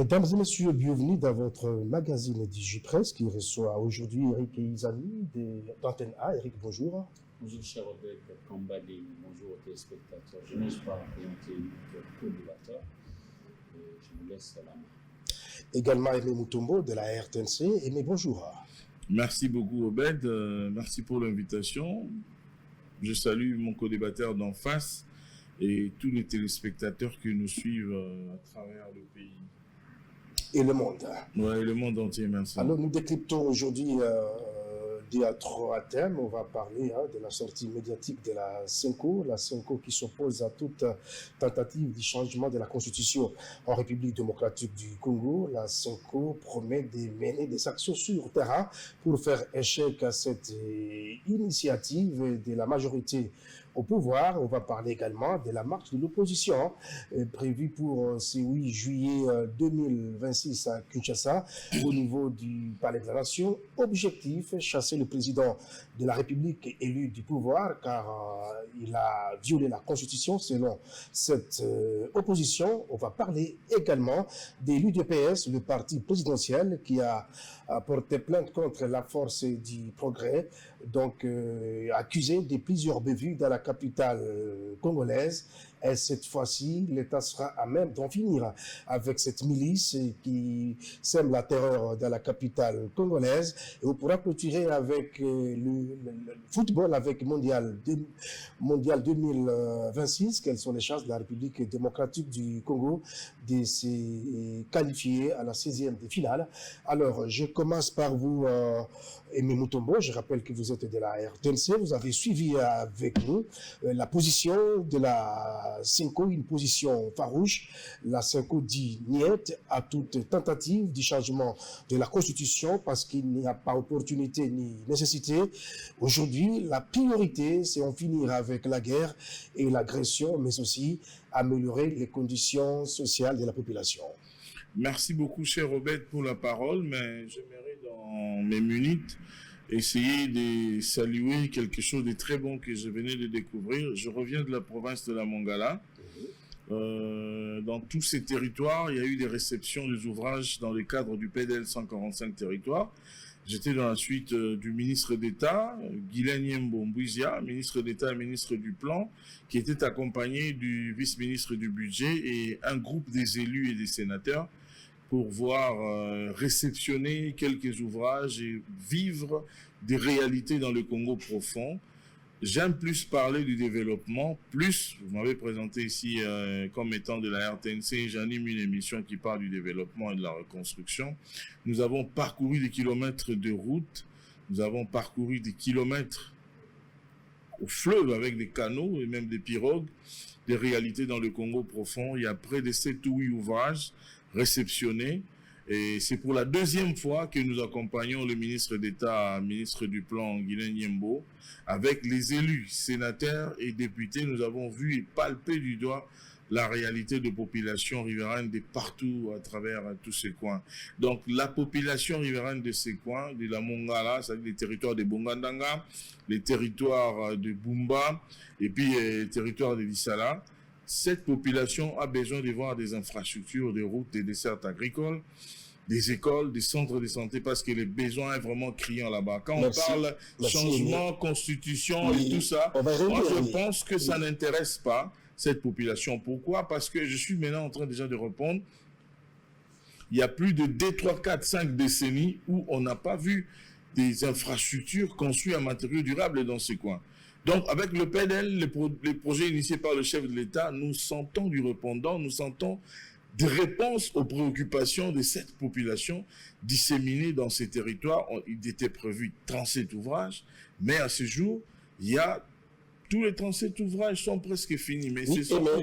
Mesdames et messieurs, bienvenue dans votre magazine DigiPresse qui reçoit aujourd'hui Eric et Isami d'Antenne A. Eric, bonjour. Bonjour, cher Robert Kambali. Bonjour aux téléspectateurs. Je n'ose pas présenter notre co-débatteur. Je vous laisse la main. Également Aimé Mutombo de la RTNC. Aimé, bonjour. Merci beaucoup, Obed. Merci pour l'invitation. Je salue mon co-débatteur d'en face et tous les téléspectateurs qui nous suivent à travers le pays. Et le monde. Oui, le monde entier, merci. Alors, nous décryptons aujourd'hui à trois thèmes. On va parler de la sortie médiatique de la Senko qui s'oppose à toute tentative du changement de la constitution en République démocratique du Congo. La Senko promet de mener des actions sur terrain pour faire échec à cette initiative de la majorité au pouvoir. On va parler également de la marche de l'opposition prévue pour ce 8 juillet 2026 à Kinshasa au niveau du Palais de la Nation. Objectif, chasser le président de la République élu du pouvoir car il a violé la Constitution selon cette opposition. On va parler également de l'UDPS, le parti présidentiel qui a porté plainte contre la force du progrès, donc accusé de plusieurs bévues dans la capitale congolaise. Et cette fois-ci, l'État sera à même d'en finir avec cette milice qui sème la terreur dans la capitale congolaise. Et on pourra clôturer avec le football, avec Mondial 2026. Quelles sont les chances de la République démocratique du Congo de se qualifier à la 16e de finale? Alors, je commence par vous, Aimé Mutombo. Je rappelle que vous êtes de la RTNC. Vous avez suivi avec nous la position de la Senko, une position farouche. La Senko dit niet à toute tentative du changement de la Constitution parce qu'il n'y a pas opportunité ni nécessité. Aujourd'hui, la priorité, c'est en finir avec la guerre et l'agression, mais aussi améliorer les conditions sociales de la population. Merci beaucoup, cher Robert, pour la parole, mais j'aimerais dans mes minutes essayer de saluer quelque chose de très bon que je venais de découvrir. Je reviens de la province de la Mongala. Dans tous ces territoires, il y a eu des réceptions des ouvrages dans le cadre du PDL 145 territoires. J'étais dans la suite du ministre d'État, Guylaine Mbouizia, ministre d'État et ministre du Plan, qui était accompagné du vice-ministre du Budget et un groupe des élus et des sénateurs pour voir réceptionner quelques ouvrages et vivre des réalités dans le Congo profond. J'aime plus parler du développement, vous m'avez présenté ici comme étant de la RTNC, j'anime une émission qui parle du développement et de la reconstruction. Nous avons parcouru des kilomètres de routes, nous avons parcouru des kilomètres au fleuve avec des canaux et même des pirogues, des réalités dans le Congo profond. Il y a près de 7 ou 8 ouvrages réceptionnés. Et c'est pour la deuxième fois que nous accompagnons le ministre d'État, ministre du Plan, Guylaine Yembo, avec les élus, sénateurs et députés. Nous avons vu et palpé du doigt la réalité de population riveraine de partout à travers tous ces coins. Donc la population riveraine de ces coins, de la Mongala, c'est-à-dire les territoires de Bongandanga, les territoires de Bumba et puis les territoires de Lissala, cette population a besoin de voir des infrastructures, des routes, des dessertes agricoles, des écoles, des centres de santé, parce que les besoins sont vraiment criants là-bas. Quand on parle changement, constitution et tout ça, moi je pense que ça n'intéresse pas cette population. Pourquoi? Parce que je suis maintenant en train déjà de répondre. Il y a plus de 2, 3, 4, 5 décennies où on n'a pas vu des infrastructures construites en matériaux durables dans ces coins. Donc, avec le PNL, les projets initiés par le chef de l'État, nous sentons du répondant, nous sentons des réponses aux préoccupations de cette population disséminée dans ces territoires. Il était prévu 37 ouvrages, mais à ce jour, il y a tous les 37 ouvrages sont presque finis. Mais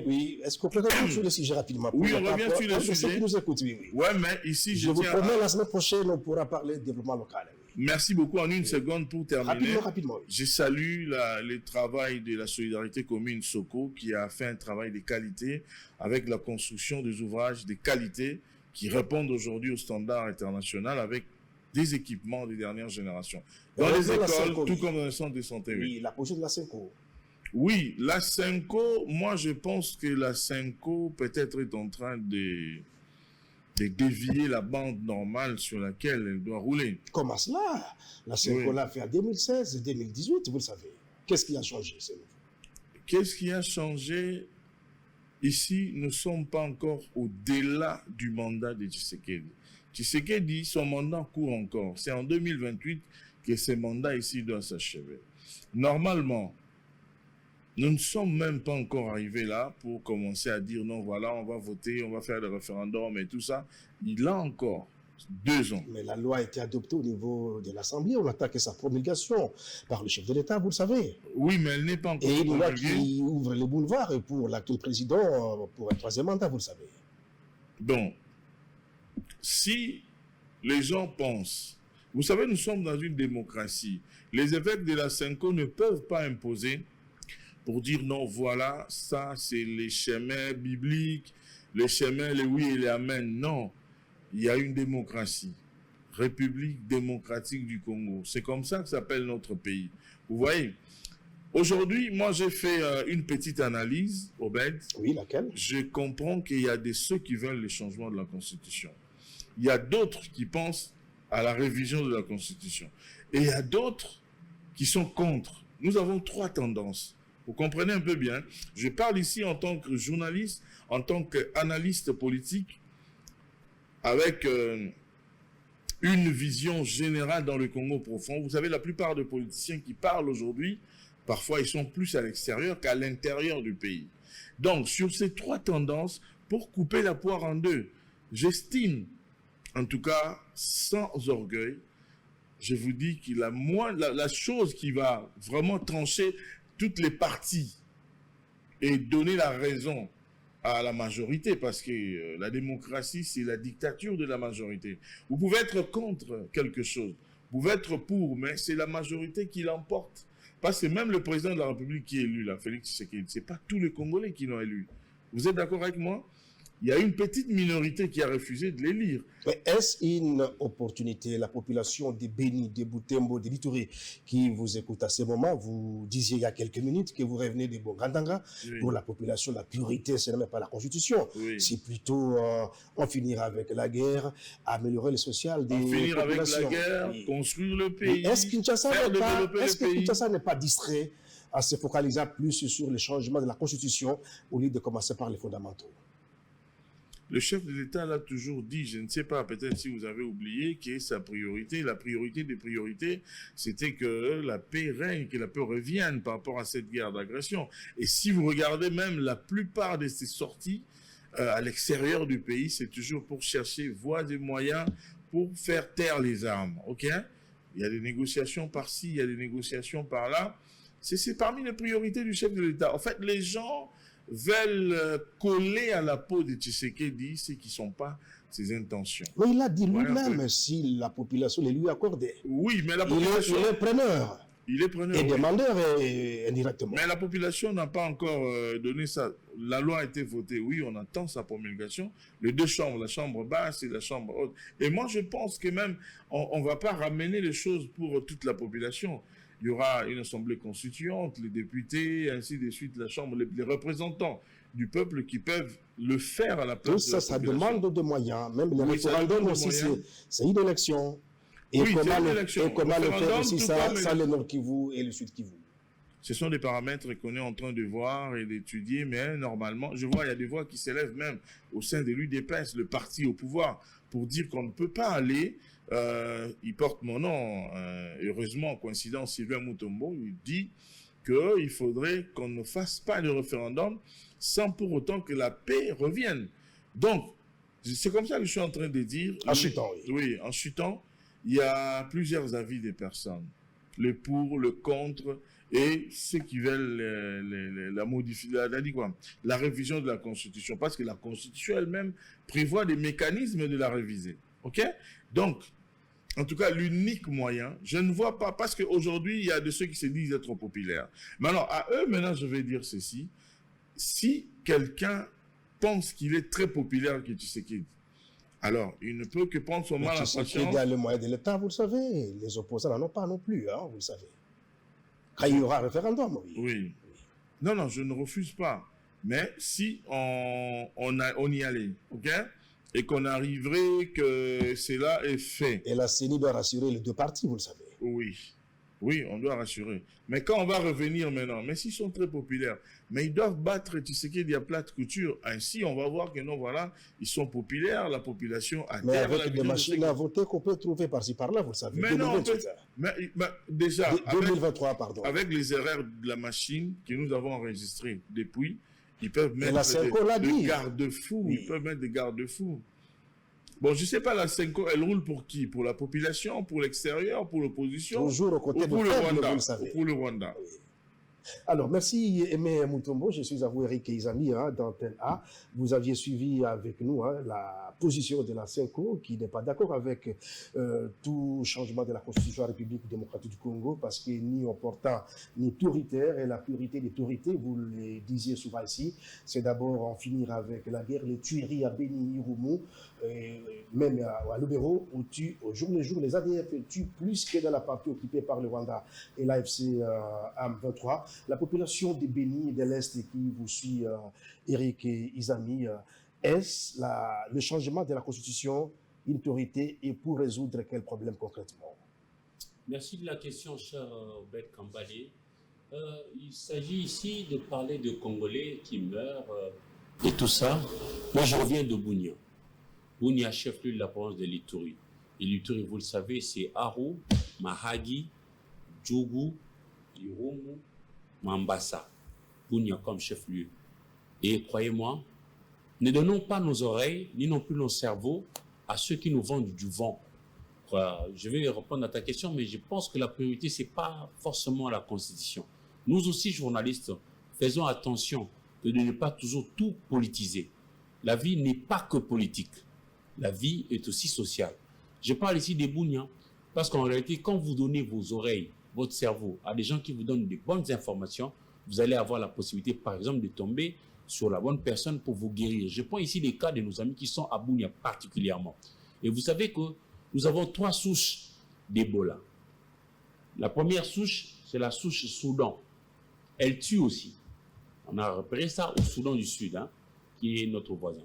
oui, est-ce qu'on peut revenir sur le sujet rapidement? Oui, on revient sur le sujet. Qui nous écoute, oui. Ouais, mais ici, je vous promets, la semaine prochaine, on pourra parler de développement local. Merci beaucoup. En une seconde pour terminer. Rapidement. Je salue le travail de la Solidarité Commune Soko qui a fait un travail de qualité avec la construction des ouvrages de qualité qui répondent aujourd'hui aux standards internationaux avec des équipements des dernières générations. Dans les écoles, tout comme dans les centres de santé. Oui, la position de la Senko. Oui, la Senko, moi je pense que la Senko peut-être est en train de dévier la bande normale sur laquelle elle doit rouler. Comment cela? La Senko l'a fait en 2016 et 2018, vous le savez. Qu'est-ce qui a changé? Qu'est-ce qui a changé? Ici, nous ne sommes pas encore au-delà du mandat de Tshisekedi. Tshisekedi, son mandat court encore. C'est en 2028 que ce mandat ici doit s'achever. Normalement, nous ne sommes même pas encore arrivés là pour commencer à dire non, voilà, on va voter, on va faire le référendum et tout ça. Il a encore 2 ans. Mais la loi a été adoptée au niveau de l'Assemblée, on attaque sa promulgation par le chef de l'État, vous le savez. Oui, mais elle n'est pas encore Et une loi promulguée. qui ouvre les boulevards pour l'actuel président pour un 3e mandat, vous le savez. Donc, si les gens pensent, vous savez, nous sommes dans une démocratie. Les évêques de la Senko ne peuvent pas imposer pour dire non, voilà, ça c'est les chemins bibliques, les chemins, les oui et les amen. Non, il y a une démocratie. République démocratique du Congo. C'est comme ça que s'appelle notre pays. Vous voyez, aujourd'hui, moi j'ai fait une petite analyse, Obed. Oui, laquelle? Je comprends qu'il y a ceux qui veulent le changement de la Constitution. Il y a d'autres qui pensent à la révision de la Constitution. Et il y a d'autres qui sont contre. Nous avons 3 tendances. Vous comprenez un peu bien. Je parle ici en tant que journaliste, en tant qu'analyste politique, avec une vision générale dans le Congo profond. Vous savez, la plupart des politiciens qui parlent aujourd'hui, parfois ils sont plus à l'extérieur qu'à l'intérieur du pays. Donc, sur ces 3 tendances, pour couper la poire en 2, j'estime, en tout cas, sans orgueil, je vous dis que la chose qui va vraiment trancher toutes les parties et donner la raison à la majorité, parce que la démocratie, c'est la dictature de la majorité. Vous pouvez être contre quelque chose, vous pouvez être pour, mais c'est la majorité qui l'emporte. Parce que même le président de la République qui est élu, là, Félix Tshisekedi, ce n'est pas tous les Congolais qui l'ont élu. Vous êtes d'accord avec moi? Il y a une petite minorité qui a refusé de l'élire. Mais est-ce une opportunité? La population de Beni, de Butembo, de Lituri qui vous écoute à ce moment, vous disiez il y a quelques minutes que vous revenez de Bongandanga. Oui. Pour la population, la priorité, ce n'est même pas la Constitution. Oui. C'est plutôt en finir avec la guerre, améliorer le social des populations. Finir avec la guerre, Oui. construire le pays, Est-ce que développer Kinshasa n'est pas distrait à se focaliser plus sur le changement de la Constitution au lieu de commencer par les fondamentaux? Le chef de l'État l'a toujours dit, je ne sais pas, peut-être si vous avez oublié, que sa priorité, la priorité des priorités, c'était que la paix règne, que la paix revienne par rapport à cette guerre d'agression. Et si vous regardez même la plupart de ces sorties à l'extérieur du pays, c'est toujours pour chercher voies et moyens pour faire taire les armes. Ok? Il y a des négociations par-ci, il y a des négociations par-là. C'est parmi les priorités du chef de l'État. En fait, les gens veulent coller à la peau de Tshisekedi ce qui ne sont pas ses intentions. Mais il a dit lui-même si la population les lui accordait. Oui, mais la population... Il est preneur. Il est preneur. Et oui. demandeur indirectement. Mais la population n'a pas encore donné ça. La loi a été votée, oui, on attend sa promulgation. Les 2 chambres, la chambre basse et la chambre haute. Et moi, je pense que même, on ne va pas ramener les choses pour toute la population. Il y aura une assemblée constituante, les députés, ainsi de suite, la chambre, les représentants du peuple qui peuvent le faire à la place de la ça population. demande de moyens. Même le référendum aussi, c'est une élection. Et oui, comment le faire aussi ça le Nord Kivu et le Sud Kivu? Ce sont des paramètres qu'on est en train de voir et d'étudier, mais normalement, je vois, il y a des voix qui s'élèvent même au sein de l'UDPS, le parti au pouvoir, pour dire qu'on ne peut pas aller... il porte mon nom, heureusement, coïncidence, Sylvain Mutombo, il dit qu'il faudrait qu'on ne fasse pas de référendum sans pour autant que la paix revienne. Donc, c'est comme ça que je suis en train de dire. En chutant, oui. Oui, en chutant, il y a plusieurs avis des personnes. Le pour, le contre, et ceux qui veulent la révision de la Constitution. Parce que la Constitution elle-même prévoit des mécanismes de la réviser. OK? Donc, en tout cas, l'unique moyen, je ne vois pas, parce qu'aujourd'hui, il y a de ceux qui se disent être populaires. Mais alors, à eux, maintenant, je vais dire ceci. Si quelqu'un pense qu'il est très populaire, que Tshisekedi, alors, il ne peut que prendre son mal à sa chance. Il y a le moyen de l'État, vous le savez. Les opposants n'en ont pas non plus, hein, vous le savez. Quand il y aura un référendum, oui. Oui. Non, je ne refuse pas. Mais si on y allait, ok? et qu'on arriverait que cela est fait. Et la CENI doit rassurer les deux parties, vous le savez. Oui, oui, on doit rassurer. Mais quand on va revenir maintenant, mais s'ils sont très populaires, mais ils doivent battre Tshisekedi à plate couture. Ainsi, on va voir que non, voilà, ils sont populaires, la population adhère Mais à la avec des vision de machines à voter qu'on peut trouver par-ci par-là, vous le savez. Mais non, 2028, mais déjà, 2023, pardon. avec les erreurs de la machine que nous avons enregistrées depuis, ils peuvent la mettre Senko l'a dit. des garde-fous. Oui. Ils peuvent mettre des garde-fous. Bon, je ne sais pas, la Senko, elle roule pour qui? Pour la population, pour l'extérieur, pour l'opposition? Toujours aux côtés ou pour de le faibles, Rwanda? vous le savez. Ou pour le Rwanda. Alors, merci Aimé Mutombo. Je suis à vous, Eric Izami, d'Antenne A. Vous aviez suivi avec nous la position de la CENCO, qui n'est pas d'accord avec tout changement de la Constitution de la République démocratique du Congo, parce que ni opportun ni autoritaire, et la priorité des autorités, vous le disiez souvent ici, c'est d'abord en finir avec la guerre, les tueries à Beni, Irumu, même à Lubero, où au jour le jour, les ADF tuent plus que dans la partie occupée par le Rwanda et l'AFC AM23. La population de Béni et de l'Est qui vous suit, Eric et Izami, est-ce le changement de la Constitution une autorité et pour résoudre quel problème concrètement? Merci de la question, cher Obed Kambale. Il s'agit ici de parler de Congolais qui meurent et tout ça. Moi, je reviens de Bunia. Bunia, chef-lieu de la province de l'Ituri. Et l'Ituri, vous le savez, c'est Aru, Mahagi, Djougou, Irumu, Mambasa. Bunia comme chef-lieu. Et croyez-moi, ne donnons pas nos oreilles, ni non plus nos cerveaux à ceux qui nous vendent du vent. Je vais répondre à ta question, mais je pense que la priorité, ce n'est pas forcément la Constitution. Nous aussi, journalistes, faisons attention de ne pas toujours tout politiser. La vie n'est pas que politique. La vie est aussi sociale. Je parle ici des Bounians, parce qu'en réalité, quand vous donnez vos oreilles, votre cerveau à des gens qui vous donnent des bonnes informations, vous allez avoir la possibilité, par exemple, de tomber sur la bonne personne pour vous guérir. Je prends ici les cas de nos amis qui sont à Bunia particulièrement. Et vous savez que nous avons 3 souches d'Ebola. La première souche, c'est la souche Soudan. Elle tue aussi. On a repéré ça au Soudan du Sud, qui est notre voisin.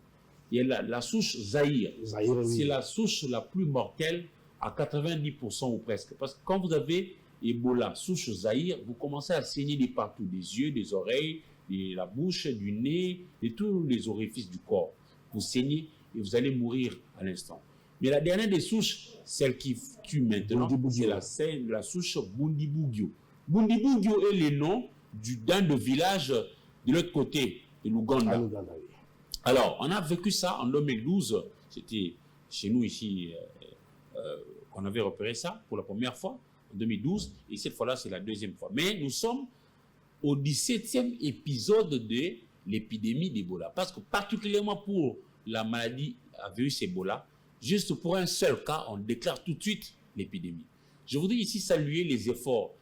Il y a la souche Zaïre. Oui. C'est la souche la plus mortelle à 90% ou presque. Parce que quand vous avez Ebola, souche Zaïre, vous commencez à saigner de partout, des yeux, des oreilles, de la bouche, du nez, de tous les orifices du corps. Vous saignez et vous allez mourir à l'instant. Mais la dernière des souches, celle qui tue maintenant, c'est la souche Bundibugyo. Bundibugyo est le nom d'un de village de l'autre côté de l'Ouganda. Alors, on a vécu ça en 2012. C'était chez nous ici qu'on avait repéré ça pour la première fois, en 2012. Et cette fois-là, c'est la deuxième fois. Mais nous sommes au 17e épisode de l'épidémie d'Ebola. Parce que particulièrement pour la maladie à virus Ebola, juste pour un seul cas, on déclare tout de suite l'épidémie. Je voudrais ici saluer les efforts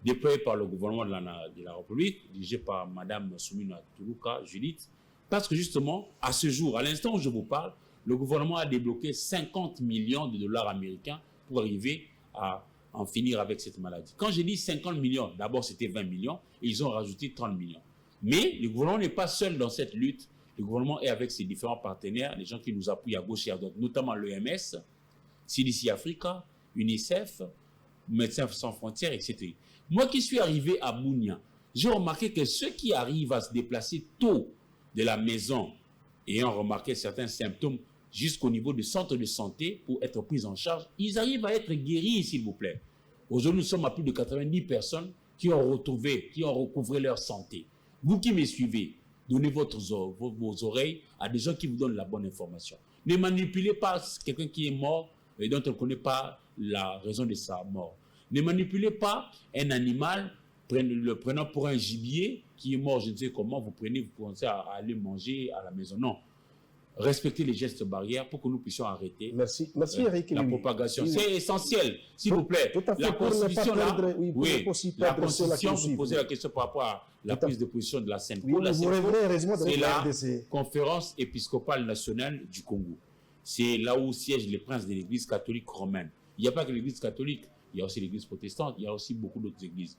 déployés par le gouvernement de la République, dirigé par Mme Soumina Toulouka, Judith, parce que justement, à ce jour, à l'instant où je vous parle, le gouvernement a débloqué 50 millions de dollars américains pour arriver à en finir avec cette maladie. Quand j'ai dit 50 millions, d'abord c'était 20 millions, et ils ont rajouté 30 millions. Mais le gouvernement n'est pas seul dans cette lutte. Le gouvernement est avec ses différents partenaires, les gens qui nous appuient à gauche et à droite, notamment l'OMS, CDC Africa, UNICEF, Médecins sans frontières, etc. Moi qui suis arrivé à Bunia, j'ai remarqué que ceux qui arrivent à se déplacer tôt de la maison, ayant remarqué certains symptômes jusqu'au niveau du centre de santé pour être pris en charge, ils arrivent à être guéris, s'il vous plaît. Aujourd'hui, nous sommes à plus de 90 personnes qui ont recouvré leur santé. Vous qui me suivez, donnez vos oreilles à des gens qui vous donnent la bonne information. Ne manipulez pas quelqu'un qui est mort et dont on ne connaît pas la raison de sa mort. Ne manipulez pas un animal, le prenant pour un gibier qui est mort, je ne sais comment, vous pensez à aller manger à la maison. Non. Respectez les gestes barrières pour que nous puissions arrêter Eric, la propagation. Oui. C'est essentiel, s'il vous plaît. Tout à fait, la Constitution, la Constitution, vous posez la question par rapport à la prise de position de la CENCO. C'est la conférence épiscopale nationale du Congo. C'est là où siègent les princes de l'église catholique romaine. Il n'y a pas que l'église catholique, il y a aussi l'église protestante, il y a aussi beaucoup d'autres églises.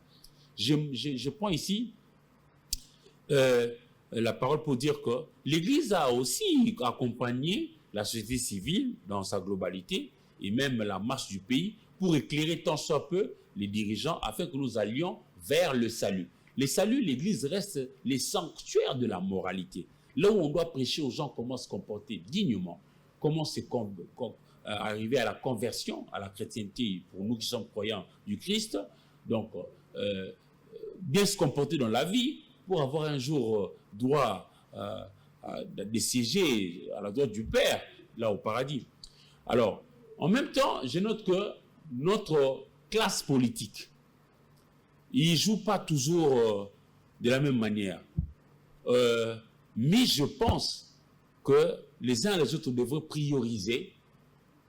Je prends ici la parole pour dire que l'Église a aussi accompagné la société civile dans sa globalité et même la marche du pays pour éclairer tant soit peu les dirigeants afin que nous allions vers le salut. Le salut, l'Église reste les sanctuaires de la moralité. Là où on doit prêcher aux gens comment se comporter dignement, comment arriver à la conversion, à la chrétienté pour nous qui sommes croyants du Christ. Donc, bien se comporter dans la vie pour avoir un jour droit de siéger à la droite du Père, là au paradis. Alors, en même temps, je note que notre classe politique, il ne joue pas toujours de la même manière. Mais je pense que les uns et les autres devraient prioriser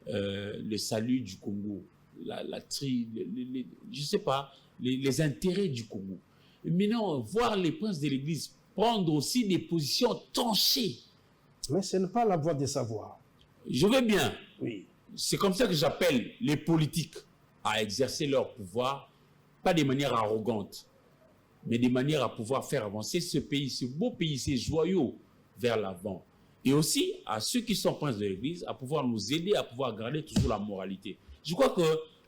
le salut du Congo, je ne sais pas, les intérêts du Congo. Maintenant, voir les princes de l'Église prendre aussi des positions tranchées. Mais ce n'est pas la voie des savoirs. Je veux bien. Oui. C'est comme ça que j'appelle les politiques à exercer leur pouvoir, pas de manière arrogante, mais de manière à pouvoir faire avancer ce pays, ce beau pays, ces joyaux vers l'avant. Et aussi à ceux qui sont princes de l'Église, à pouvoir nous aider à pouvoir garder toujours la moralité. Je crois que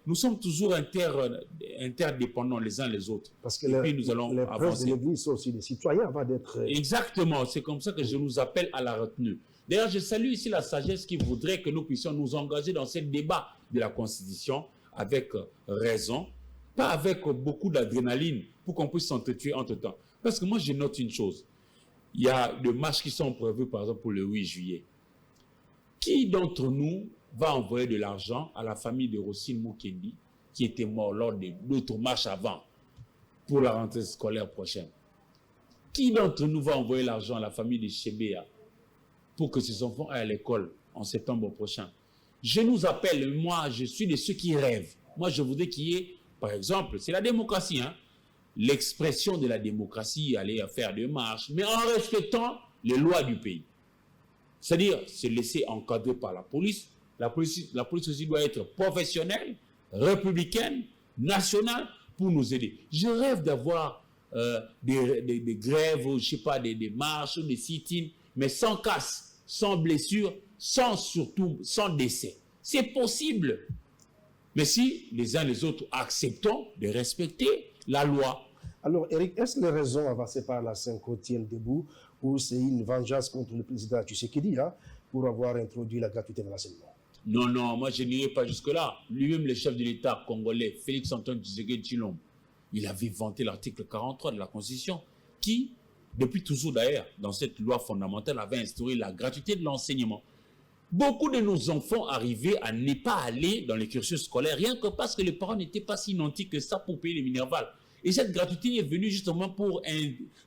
nous sommes toujours interdépendants les uns les autres. Parce que puis nous allons les princes de l'Église sont aussi des citoyens avant d'être... Exactement, c'est comme ça que je nous appelle à la retenue. D'ailleurs, je salue ici la sagesse qui voudrait que nous puissions nous engager dans ce débat de la Constitution avec raison, pas avec beaucoup d'adrénaline pour qu'on puisse s'entretuer entre-temps. Parce que moi, je note une chose. Il y a des marches qui sont prévues, par exemple, pour le 8 juillet. Qui d'entre nous va envoyer de l'argent à la famille de Rosine Mukendi, qui était mort lors de d'autres marches avant, pour la rentrée scolaire prochaine? Qui d'entre nous va envoyer l'argent à la famille de Chebea pour que ses enfants aillent à l'école en septembre prochain? Je nous appelle, moi, je suis de ceux qui rêvent. Moi, je voudrais qu'il y ait, par exemple, c'est la démocratie, hein, l'expression de la démocratie, aller à faire des marches, mais en respectant les lois du pays. C'est-à-dire se laisser encadrer par la police. La police aussi doit être professionnelle, républicaine, nationale, pour nous aider. Je rêve d'avoir des grèves, je ne sais pas, des marches, des sit-ins, mais sans casse, sans blessure, surtout sans décès. C'est possible. Mais si les uns les autres acceptons de respecter la loi. Alors, Eric, est-ce que les raisons avancées par la Senko tiennent debout ou c'est une vengeance contre le président Tshisekedi pour avoir introduit la gratuité de l'enseignement? Non, non, moi je n'irai pas jusque-là. Lui-même, le chef de l'État congolais, Félix-Antoine Tshisekedi Tshilombo, il avait vanté l'article 43 de la Constitution qui, depuis toujours d'ailleurs, dans cette loi fondamentale, avait instauré la gratuité de l'enseignement. Beaucoup de nos enfants arrivaient à ne pas aller dans les cursus scolaires, rien que parce que les parents n'étaient pas si nantis que ça pour payer les minervales. Et cette gratuité est venue justement pour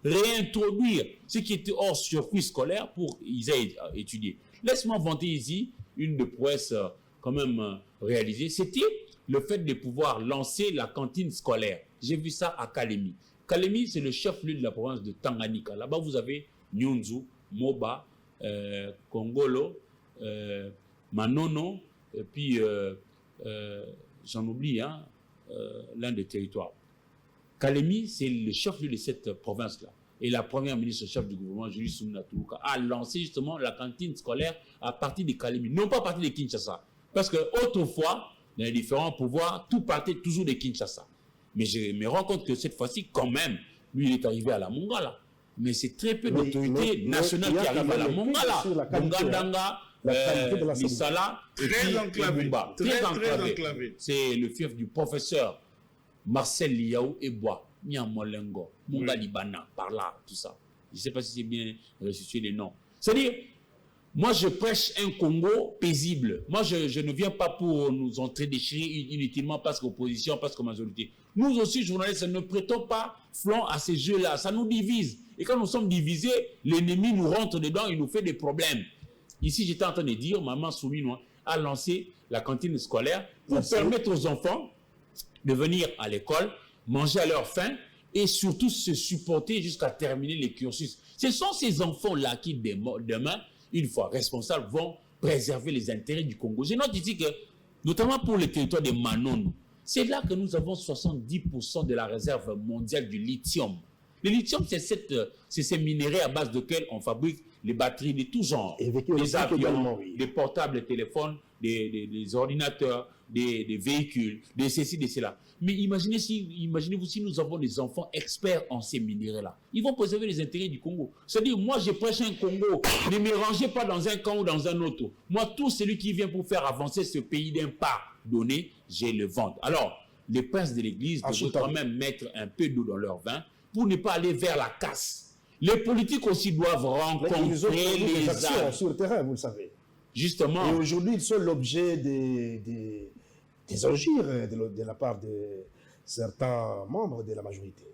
réintroduire ce qui était hors circuit scolaire pour qu'ils aient étudié. Laisse-moi vanter ici une de prouesse quand même réalisée. C'était le fait de pouvoir lancer la cantine scolaire. J'ai vu ça à Kalemi. Kalemi, c'est le chef-lieu de la province de Tanganyika. Là-bas, vous avez Nyunzu, Moba, Kongolo, Manono, et puis j'en oublie l'un des territoires. Kalemi, c'est le chef-lieu de cette province-là. Et la première ministre chef du gouvernement, Julie Soumna Toulouka, a lancé justement la cantine scolaire à partir de Kalemi, non pas à partir de Kinshasa. Parce que autrefois, dans les différents pouvoirs, tout partait toujours de Kinshasa. Mais je me rends compte que cette fois-ci, quand même, lui, il est arrivé à la Mongala. Mais c'est très peu d'autorités nationales qui arrivent à la Mongala. Mongadanga, Misala, très enclavé. Très enclavé. C'est le fief du professeur Marcel Liaou et Bois, Miamolengo, Mongalibana, par là, tout ça. Je ne sais pas si c'est bien restitué les noms. C'est-à-dire, moi je prêche un Congo paisible. Moi je ne viens pas pour nous entrer déchirer inutilement parce qu'opposition, parce que majorité. Nous aussi, journalistes, ne prêtons pas flanc à ces jeux-là. Ça nous divise. Et quand nous sommes divisés, l'ennemi nous rentre dedans, il nous fait des problèmes. Ici, j'étais en train de dire, Maman Souminois a lancé la cantine scolaire pour permettre aux enfants de venir à l'école, manger à leur faim et surtout se supporter jusqu'à terminer les cursus. Ce sont ces enfants-là qui, demain, une fois responsables, vont préserver les intérêts du Congo. Je note ici que, notamment pour le territoire de Manono, c'est là que nous avons 70% de la réserve mondiale du lithium. Le lithium, c'est ces minéraux à base desquels on fabrique les batteries de tout genre. Des avions, des portables téléphones, des ordinateurs, des véhicules, des ceci, des cela. Mais imaginez-vous si nous avons des enfants experts en ces minéraux-là. Ils vont préserver les intérêts du Congo. C'est-à-dire, moi, je prêche un Congo. Ne me rangez pas dans un camp ou dans un autre. Moi, tout celui qui vient pour faire avancer ce pays d'un pas donné, je le vends. Alors, les princes de l'Église devraient quand même mettre un peu d'eau dans leur vin pour ne pas aller vers la casse. Les politiques aussi doivent rencontrer les actions sur le terrain, vous le savez. Justement. Et aujourd'hui, ils sont l'objet des injures de la part de certains membres de la majorité.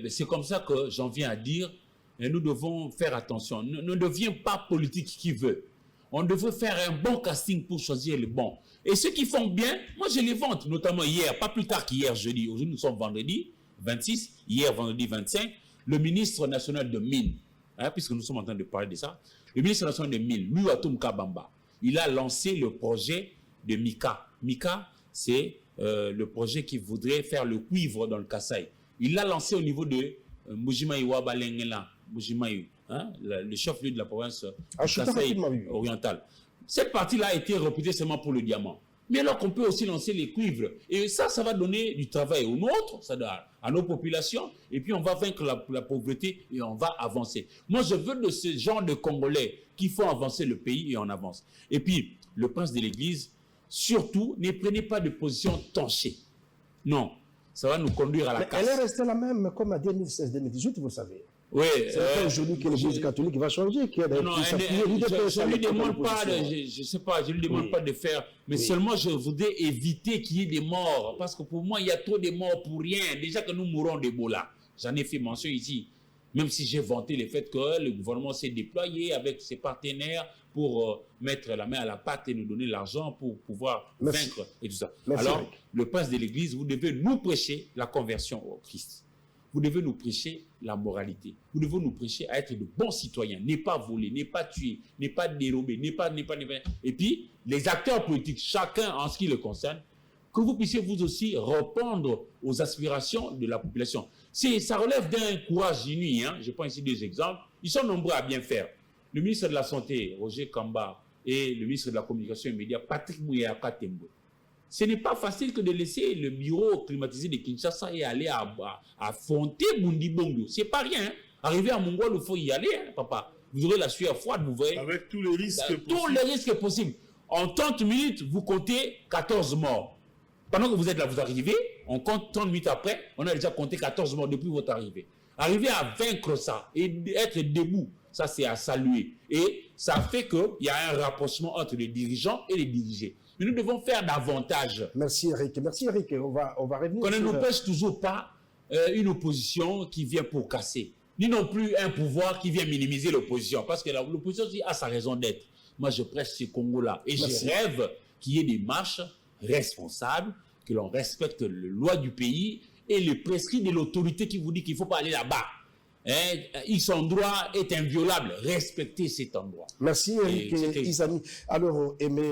C'est comme ça que j'en viens à dire, nous devons faire attention. Ne deviens pas politique qui veut. On devrait faire un bon casting pour choisir le bon. Et ceux qui font bien, moi je les vante, notamment hier, pas plus tard qu'hier jeudi. Aujourd'hui nous sommes vendredi 26, hier vendredi 25, le ministre national de Mines, puisque nous sommes en train de parler de ça, le ministre national de Mines, Louatum Kabamba, il a lancé le projet de Mika. Mika, c'est le projet qui voudrait faire le cuivre dans le Kasaï. Il l'a lancé au niveau de Mbujimayi Wabalengela, Mbujimayi, le chef-lieu de la province Kasaï orientale. Cette partie-là a été réputée seulement pour le diamant. Mais alors qu'on peut aussi lancer les cuivres. Et ça va donner du travail aux nôtres, à nos populations. Et puis on va vaincre la pauvreté et on va avancer. Moi, je veux de ce genre de Congolais qui font avancer le pays et on avance. Et puis, le prince de l'Église, surtout, ne prenez pas de position tranchée. Non, ça va nous conduire à la casse. Elle est restée la même comme en 2016-2018, vous le savez. Oui, c'est aujourd'hui que l'Église catholique va changer. Je ne lui demande pas, je sais pas, je lui demande pas de faire, mais seulement je voudrais éviter qu'il y ait des morts, parce que pour moi il y a trop de morts pour rien. Déjà que nous mourons d'Ebola, j'en ai fait mention ici, même si j'ai vanté le fait que le gouvernement s'est déployé avec ses partenaires pour mettre la main à la pâte et nous donner l'argent pour pouvoir vaincre et tout ça. Merci. Alors, le prince de l'Église, vous devez nous prêcher la conversion au Christ. Vous devez nous prêcher la moralité. Vous devez nous prêcher à être de bons citoyens. Ne pas voler, ne pas tuer, ne pas dérober, ne pas. Et puis, les acteurs politiques, chacun en ce qui le concerne, que vous puissiez vous aussi répondre aux aspirations de la population. Ça relève d'un courage inouï. Je prends ici deux exemples. Ils sont nombreux à bien faire. Le ministre de la Santé, Roger Kamba, et le ministre de la Communication et des Médias, Patrick Mouyaka Tembo. Ce n'est pas facile que de laisser le bureau climatisé de Kinshasa et aller affronter Bundi Bongo. C'est pas rien. Arriver à Mongol, il faut y aller, papa. Vous aurez la sueur froide, vous voyez. Avec tous les risques possibles. Tous les risques possibles. En 30 minutes, vous comptez 14 morts. Pendant que vous êtes là, vous arrivez, on compte 30 minutes après, on a déjà compté 14 morts depuis votre arrivée. Arriver à vaincre ça et être debout, ça c'est à saluer. Et ça fait qu'il y a un rapprochement entre les dirigeants et les dirigés. Mais nous devons faire davantage. Merci Eric. Merci Eric. On va revenir. Qu'on ne nous pêche toujours pas une opposition qui vient pour casser. Ni non plus un pouvoir qui vient minimiser l'opposition. Parce que l'opposition a sa raison d'être. Moi, je prêche ce Congo-là. Et je rêve qu'il y ait des marches responsables, que l'on respecte les lois du pays et les prescrits de l'autorité qui vous dit qu'il ne faut pas aller là-bas. Son endroit est inviolable. Respectez cet endroit. Merci Eric Isami. Alors, Aimé